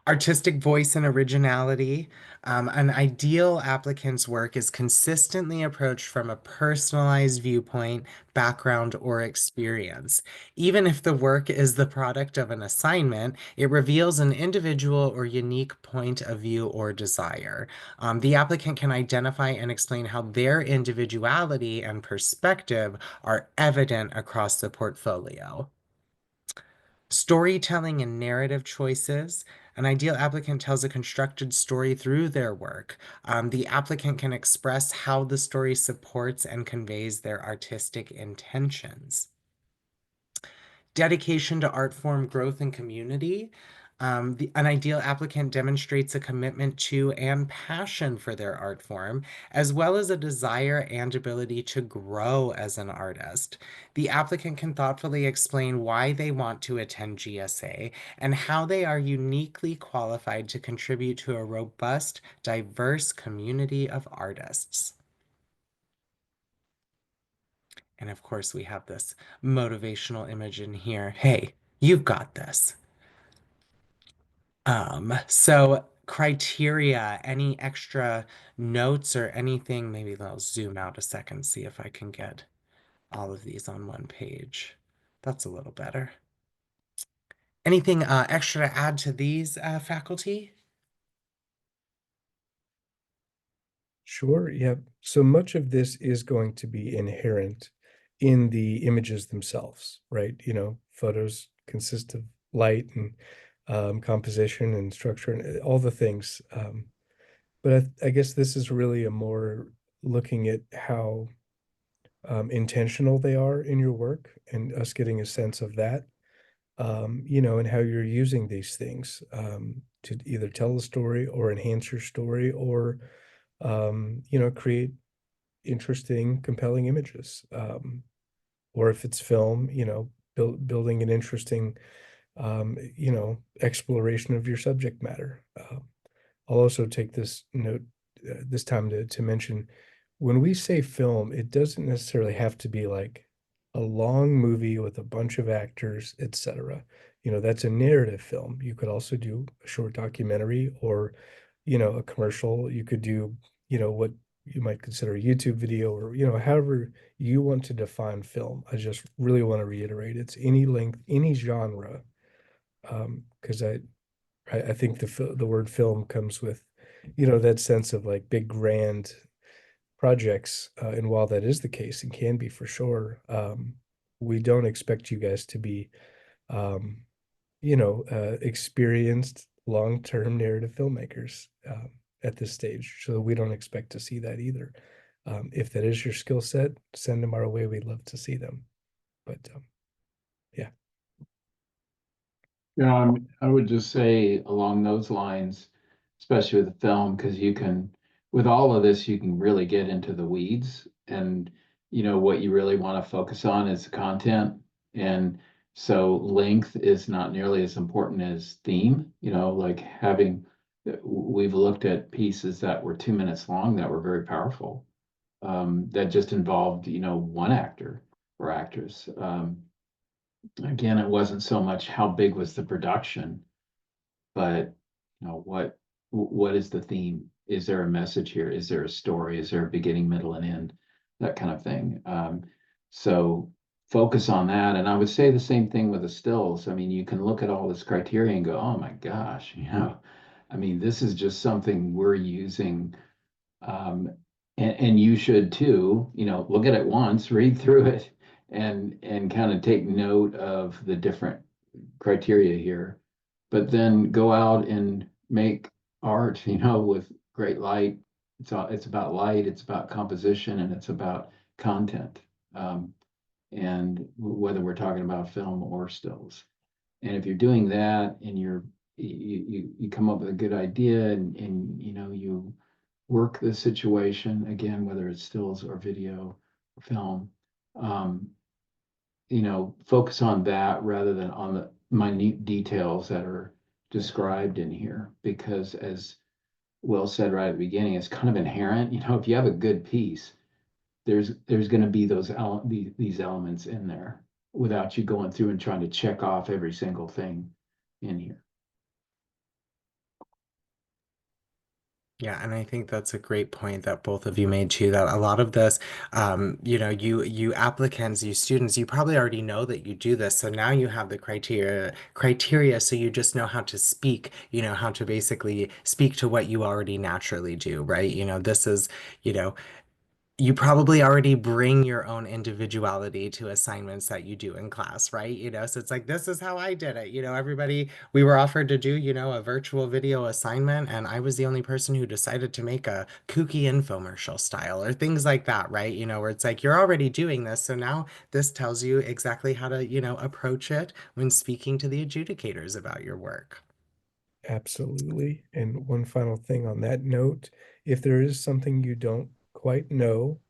Artistic voice and originality. An ideal applicant's work is consistently approached from a personalized viewpoint, background, or experience. Even if the work is the product of an assignment, it reveals an individual or unique point of view or desire. The applicant can identify and explain how their individuality and perspective are evident across the portfolio. Storytelling and narrative choices. An ideal applicant tells a constructed story through their work. The applicant can express how the story supports and conveys their artistic intentions. Dedication to art form growth and community. An ideal applicant demonstrates a commitment to and passion for their art form, as well as a desire and ability to grow as an artist. The applicant can thoughtfully explain why they want to attend GSA and how they are uniquely qualified to contribute to a robust, diverse community of artists. And of course, we have this motivational image in here. Hey, you've got this. So criteria, any extra notes or anything, maybe I'll zoom out a second, see if I can get all of these on one page. That's a little better. Anything extra to add to these, faculty? Sure, yeah. So much of this is going to be inherent in the images themselves, right? Photos consist of light and composition and structure and all the things. But I guess this is really a more looking at how intentional they are in your work and us getting a sense of that, and how you're using these things to either tell a story or enhance your story or, create interesting, compelling images. Or if it's film, building an interesting, exploration of your subject matter. I'll also take this note, this time to mention when we say film, it doesn't necessarily have to be like a long movie with a bunch of actors, etc. That's a narrative film. You could also do a short documentary or, a commercial. You could do, what you might consider a YouTube video or, however you want to define film. I just really want to reiterate it's any length, any genre. Because I think the word film comes with, that sense of like big grand projects. And while that is the case and can be for sure, we don't expect you guys to be, um, experienced long-term narrative filmmakers at this stage. So we don't expect to see that either. If that is your skill set, send them our way. We'd love to see them. But yeah. I would just say along those lines, especially with the film, because with all of this, you can really get into the weeds. And, what you really want to focus on is the content. And so length is not nearly as important as theme, like we've looked at pieces that were 2 minutes long that were very powerful, that just involved, one actor or actress. Again, it wasn't so much how big was the production, but what is the theme? Is there a message here? Is there a story? Is there a beginning, middle, and end? That kind of thing. So focus on that. And I would say the same thing with the stills. I mean, you can look at all this criteria and go, oh my gosh, I mean, this is just something we're using. Um, and you should too, look at it once, read through it, and kind of take note of the different criteria here, but then go out and make art, with great light. It's about light, it's about composition, and it's about content. And whether we're talking about film or stills. And if you're doing that and you come up with a good idea and you work the situation again, whether it's stills or video or film, um, focus on that rather than on the minute details that are described in here. Because as Will said right at the beginning, it's kind of inherent. If you have a good piece, there's going to be these elements in there without you going through and trying to check off every single thing in here. Yeah, and I think that's a great point that both of you made too, that a lot of this, you applicants, you students, you probably already know that you do this. So now you have the criteria, so you just know how to speak, how to basically speak to what you already naturally do, right? This is, you know, you probably already bring your own individuality to assignments that you do in class, right? So it's like, this is how I did it. Everybody, we were offered to do, a virtual video assignment, and I was the only person who decided to make a kooky infomercial style or things like that, right? Where it's like, you're already doing this. So now this tells you exactly how to, approach it when speaking to the adjudicators about your work. Absolutely. And one final thing on that note, if there is something you don't quite know,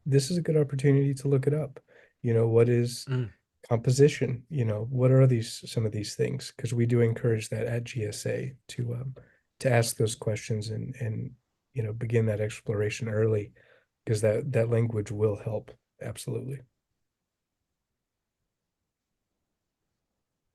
this is a good opportunity to look it up. What is Mm. composition? What are some of these things? Because we do encourage that at GSA to ask those questions and begin that exploration early, because that language will help. Absolutely.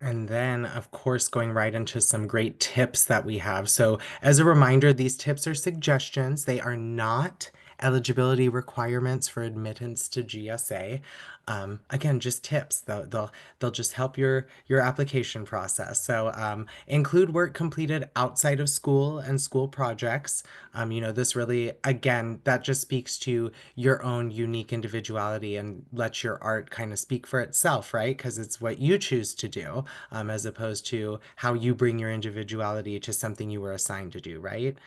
And then, of course, going right into some great tips that we have. So, as a reminder, these tips are suggestions. They are not eligibility requirements for admittance to GSA. Again, just tips. They'll just help your application process. So, include work completed outside of school and school projects. This really, again, that just speaks to your own unique individuality and lets your art kind of speak for itself, right? Because it's what you choose to do, as opposed to how you bring your individuality to something you were assigned to do, right?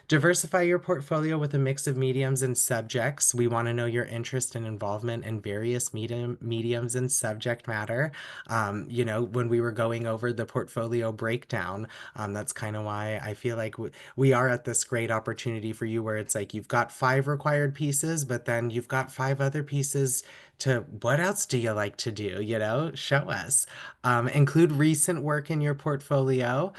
Diversify your portfolio with a mix of mediums and subjects. We want to know your interest and involvement in various mediums and subject matter. When we were going over the portfolio breakdown, that's kind of why I feel like we are at this great opportunity for you where it's like you've got 5 required pieces, but then you've got 5 other pieces to what else do you like to do? Show us. Include recent work in your portfolio.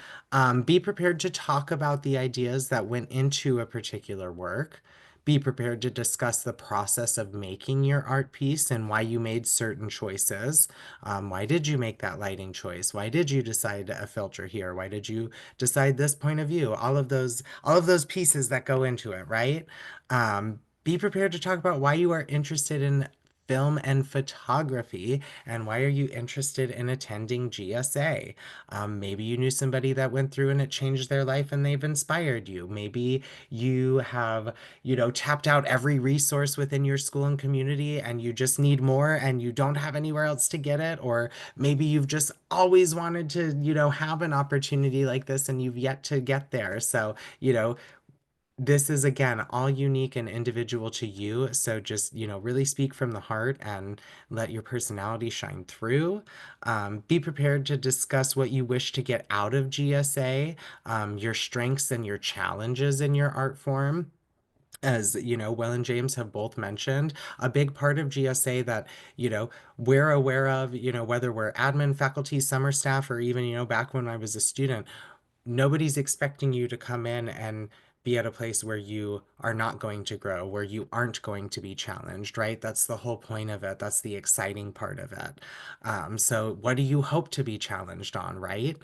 Be prepared to talk about the ideas that went into a particular work. Be prepared to discuss the process of making your art piece and why you made certain choices. Why did you make that lighting choice? Why did you decide a filter here? Why did you decide this point of view? All of those pieces that go into it, right? Be prepared to talk about why you are interested in film and photography and why are you interested in attending GSA. Maybe you knew somebody that went through and it changed their life and they've inspired you. Maybe you have, tapped out every resource within your school and community and you just need more and you don't have anywhere else to get it. Or maybe you've just always wanted to, have an opportunity like this and you've yet to get there. So, This is again all unique and individual to you. So just, really speak from the heart and let your personality shine through. Be prepared to discuss what you wish to get out of GSA, your strengths and your challenges in your art form. As Will and James have both mentioned, a big part of GSA that, we're aware of, whether we're admin, faculty, summer staff, or even, back when I was a student, nobody's expecting you to come in and be at a place where you are not going to grow, where you aren't going to be challenged, right? That's the whole point of it. That's the exciting part of it. So, what do you hope to be challenged on, right?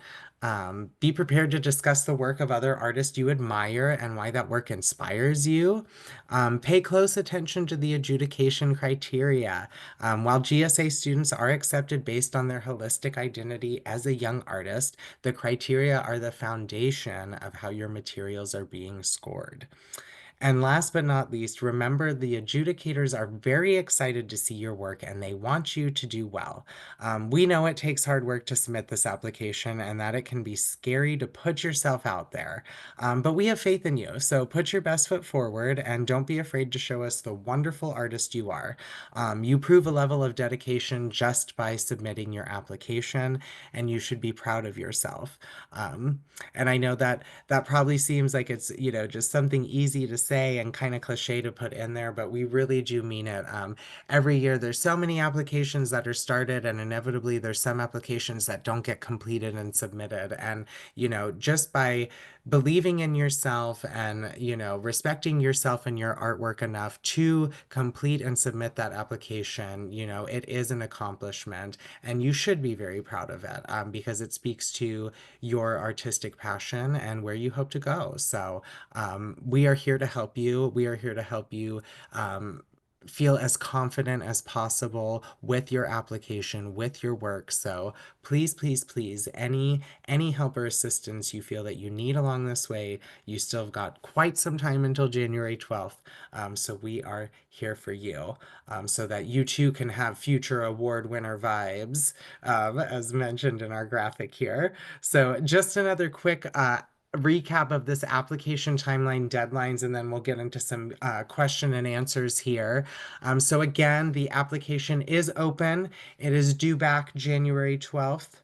Be prepared to discuss the work of other artists you admire and why that work inspires you. Pay close attention to the adjudication criteria. While GSA students are accepted based on their holistic identity as a young artist, the criteria are the foundation of how your materials are being scored. And last but not least, remember the adjudicators are very excited to see your work and they want you to do well. We know it takes hard work to submit this application and that it can be scary to put yourself out there. But we have faith in you. So put your best foot forward and don't be afraid to show us the wonderful artist you are. You prove a level of dedication just by submitting your application, and you should be proud of yourself. Um, and I know that that probably seems like it's, just something easy to say and kind of cliche to put in there, but we really do mean it. Every year, there's so many applications that are started, and inevitably, there's some applications that don't get completed and submitted. And, just by believing in yourself and, respecting yourself and your artwork enough to complete and submit that application, it is an accomplishment, and you should be very proud of it because it speaks to your artistic passion and where you hope to go. So we are here to help you. We are here to help you feel as confident as possible with your application, with your work. So please, please, please, any help or assistance you feel that you need along this way, you still have got quite some time until January 12th. So we are here for you so that you too can have future award winner vibes, as mentioned in our graphic here. So just another quick recap of this application timeline deadlines, and then we'll get into some question and answers here. So again, the application is open. It is due back January 12th.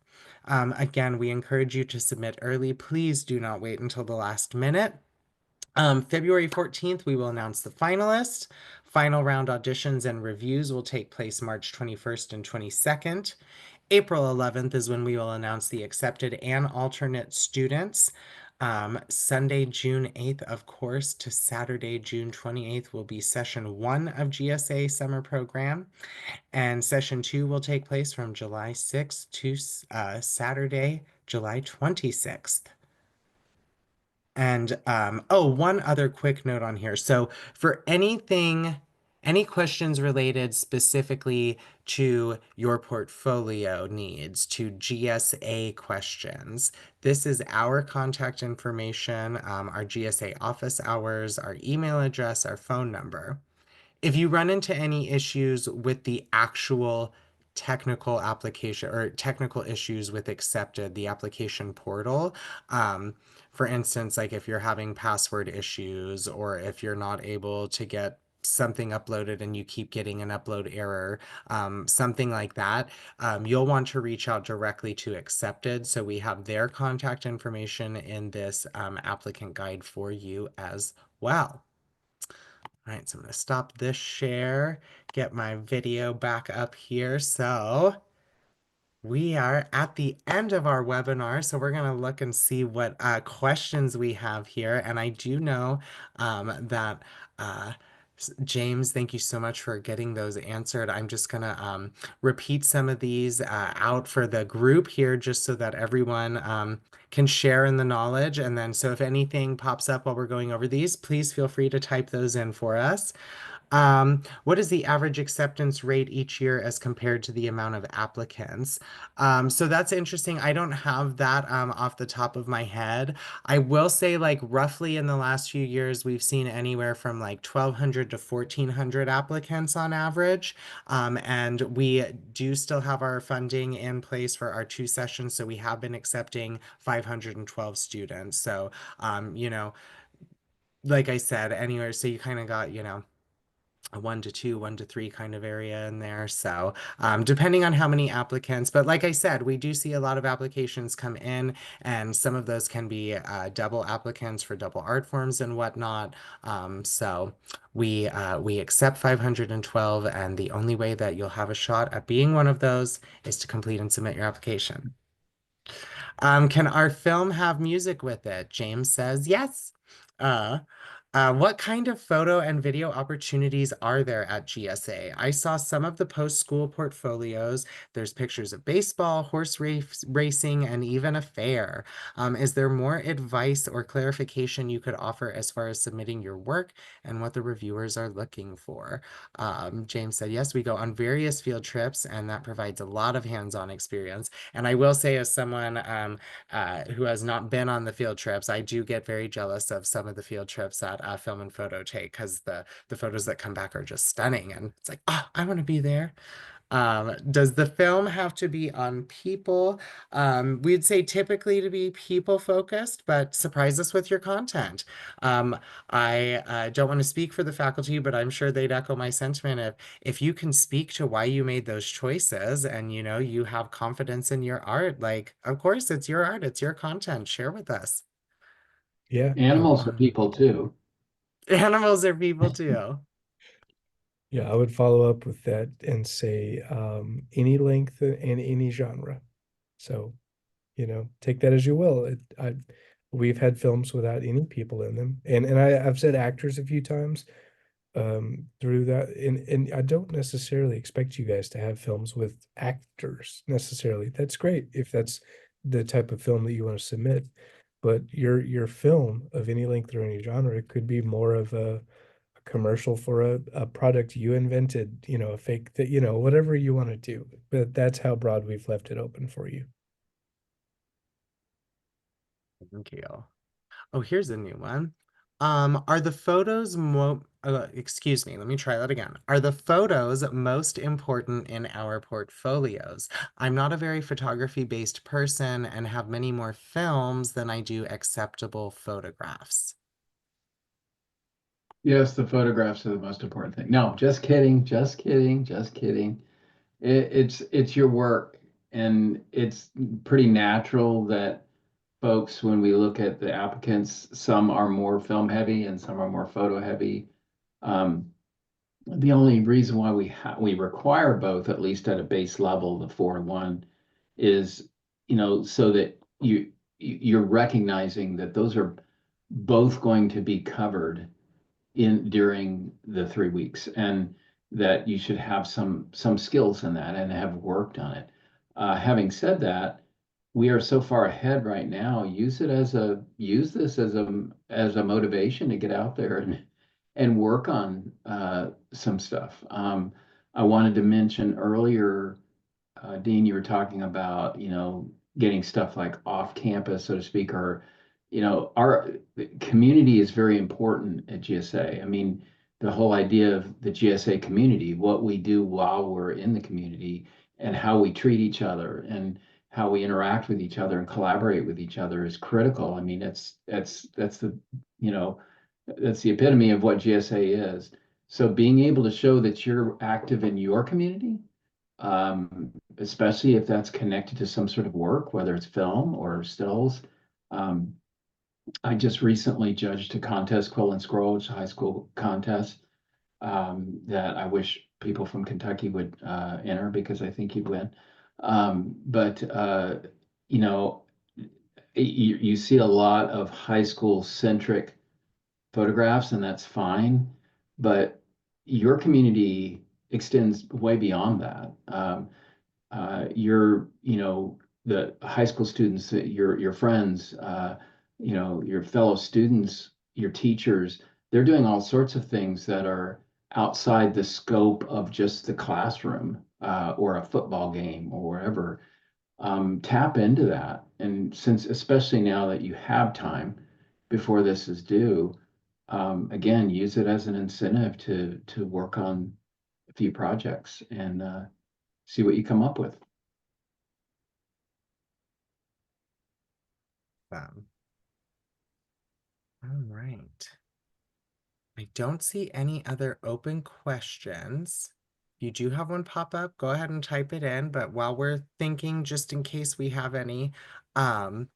Again, we encourage you to submit early. Please do not wait until the last minute. February 14th, we will announce the finalists. Final round auditions and reviews will take place March 21st and 22nd. April 11th is when we will announce the accepted and alternate students. Sunday, June 8th, of course, to Saturday, June 28th will be session 1 of GSA summer program. And session 2 will take place from July 6th to Saturday, July 26th. And oh, one other quick note on here. So for any questions related specifically to your portfolio needs, to GSA questions, this is our contact information, our GSA office hours, our email address, our phone number. If you run into any issues with the actual technical application or technical issues with accepted, the application portal, for instance, like if you're having password issues or if you're not able to get something uploaded and you keep getting an upload error, something like that, you'll want to reach out directly to Accepted. So we have their contact information in this applicant guide for you as well. All right, so I'm going to stop this share, get my video back up here. So we are at the end of our webinar, so we're going to look and see what questions we have here. And I do know that James, thank you so much for getting those answered. I'm just going to repeat some of these out for the group here, just so that everyone can share in the knowledge. And then, so if anything pops up while we're going over these, please feel free to type those in for us. What is the average acceptance rate each year as compared to the amount of applicants? So that's interesting. I don't have that off the top of my head. I will say, like, roughly in the last few years, we've seen anywhere from like 1,200 to 1,400 applicants on average. And we do still have our funding in place for our 2 sessions. So we have been accepting 512 students. So, like I said, anywhere. So you kind of got, a 1 to 2, 1 to 3 kind of area in there. So, depending on how many applicants, but like I said, we do see a lot of applications come in, and some of those can be double applicants for double art forms and whatnot. So we accept 512, and the only way that you'll have a shot at being one of those is to complete and submit your application. Can our film have music with it? James says yes. Uh, what kind of photo and video opportunities are there at GSA? I saw some of the post-school portfolios. There's pictures of baseball, racing, and even a fair. Is there more advice or clarification you could offer as far as submitting your work and what the reviewers are looking for? James said, yes, we go on various field trips, and that provides a lot of hands-on experience. And I will say, as someone who has not been on the field trips, I do get very jealous of some of the field trips that Film and Photo take, because the photos that come back are just stunning, and it's like, oh, I want to be there. Does the film have to be on people? We'd say typically to be people focused, but surprise us with your content. I don't want to speak for the faculty, but I'm sure they'd echo my sentiment. If you can speak to why you made those choices, and you have confidence in your art, like, of course it's your art, it's your content. Share with us. Yeah, Animals are people too. Animals are people too. yeah, I would follow up with that and say any length and any genre. So, take that as you will. We've had films without any people in them, and I've said actors a few times through that, and I don't necessarily expect you guys to have films with actors necessarily. That's great if that's the type of film that you want to submit, but your film of any length or any genre could be more of a commercial for a product you invented, a fake that, whatever you want to do. But that's how broad we've left it open for you. Thank you. Oh, here's a new one. Are the photos excuse me, let me try that again. Are the photos most important in our portfolios? I'm not a very photography-based person and have many more films than I do acceptable photographs. Yes, the photographs are the most important thing. No, just kidding, just kidding, just kidding. It's your work, and it's pretty natural that folks, when we look at the applicants, some are more film heavy and some are more photo heavy. Um, the only reason why we require both, at least at a base level, the 4-1, is so that you're recognizing that those are both going to be covered in during the 3 weeks, and that you should have some skills in that and have worked on it. Having said that, we are so far ahead right now. Use this as a motivation to get out there and work on some stuff. I wanted to mention earlier, Dean, you were talking about, getting stuff like off campus, so to speak, or, our community is very important at GSA. I mean, the whole idea of the GSA community, what we do while we're in the community, and how we treat each other, and how we interact with each other and collaborate with each other is critical. I mean, that's the, you know, that's the epitome of what GSA is. So being able to show that you're active in your community, especially if that's connected to some sort of work, whether it's film or stills. Um, I just recently judged a contest, Quill and Scroll, which is a high school contest, that I wish people from Kentucky would enter, because I think you'd win. But you know, you see a lot of high school centric photographs, and that's fine. But your community extends way beyond that. The high school students, your friends, your fellow students, your teachers, they're doing all sorts of things that are outside the scope of just the classroom, or a football game or wherever. Tap into that. And since, especially now that you have time before this is due, again, use it as an incentive to work on a few projects and see what you come up with. Um, all right. I don't see any other open questions. If you do have one pop up, go ahead and type it in. But while we're thinking, just in case we have any, um,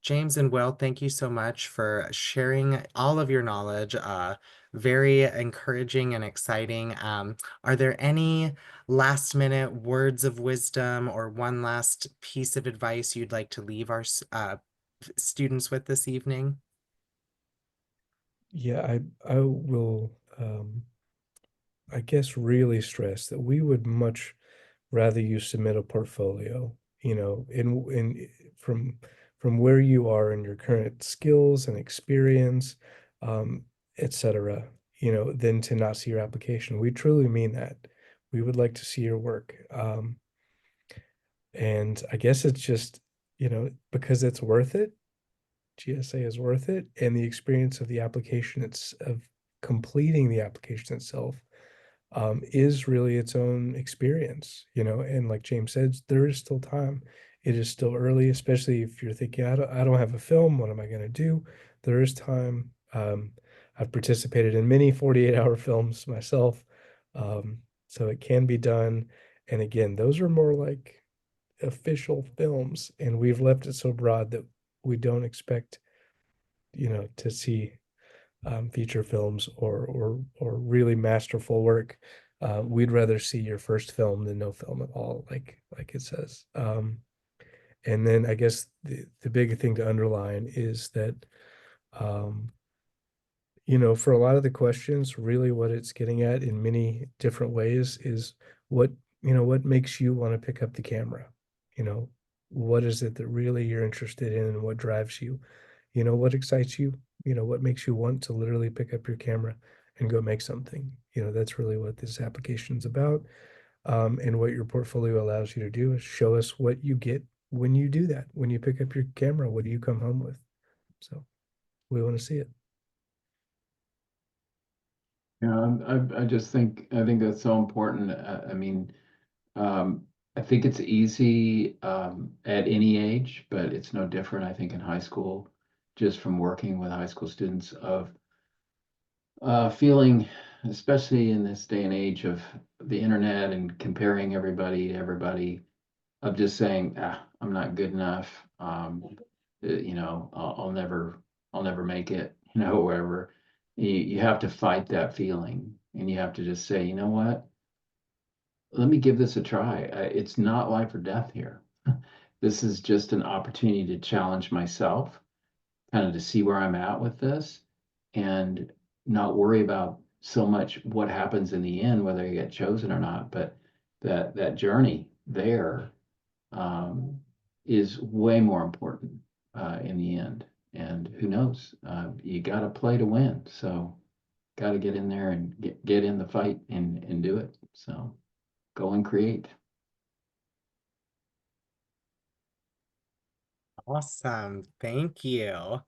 James and Will, thank you so much for sharing all of your knowledge. Very encouraging and exciting. Are there any last minute words of wisdom or one last piece of advice you'd like to leave our students with this evening? Yeah, I will I guess really stress that we would much rather you submit a portfolio, in from where you are in your current skills and experience, etc., than to not see your application. We truly mean that. We would like to see your work. And I guess it's just, because it's worth it. GSA is worth it, and the experience of the application, it's of completing the application itself, is really its own experience, and like James said, there is still time. It is still early, especially if you're thinking, I don't have a film, what am I going to do? There is time. I've participated in many 48-hour films myself, so it can be done. And again, those are more like official films, and we've left it so broad that we don't expect, to see feature films or really masterful work. We'd rather see your first film than no film at all, like it says. And then I guess the big thing to underline is that, um, for a lot of the questions, really what it's getting at in many different ways is what, what makes you want to pick up the camera? You know, what is it that really you're interested in and what drives you? What excites you? What makes you want to literally pick up your camera and go make something? That's really what this application's about. And what your portfolio allows you to do is show us what you get when you do that. When you pick up your camera, what do you come home with? So we want to see it. Yeah, I think that's so important. I mean, I think it's easy at any age, but it's no different, I think, in high school, just from working with high school students of feeling, especially in this day and age of the internet and comparing everybody to everybody, of just saying, I'm not good enough. I'll never make it, wherever. You have to fight that feeling and you have to just say, you know what? Let me give this a try. It's not life or death here. This is just an opportunity to challenge myself, kind of to see where I'm at with this and not worry about so much what happens in the end, whether you get chosen or not, but that journey there um, is way more important in the end. And who knows? You got to play to win. So got to get in there and get in the fight and do it. So go and create. Awesome. Thank you.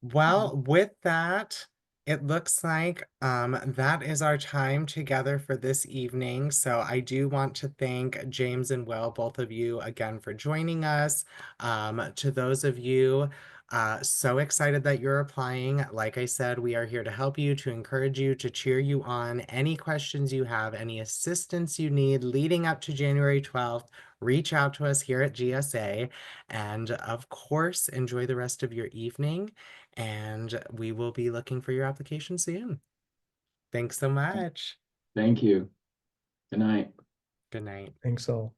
Well, with that, it looks like that is our time together for this evening. So I do want to thank James and Will, both of you, again for joining us. To those of you so excited that you're applying, like I said, we are here to help you, to encourage you, to cheer you on. Any questions you have, any assistance you need leading up to January 12th, reach out to us here at GSA. And of course, enjoy the rest of your evening and we will be looking for your application soon. Thanks so much. Thank you. Good night. Good night. Thanks all.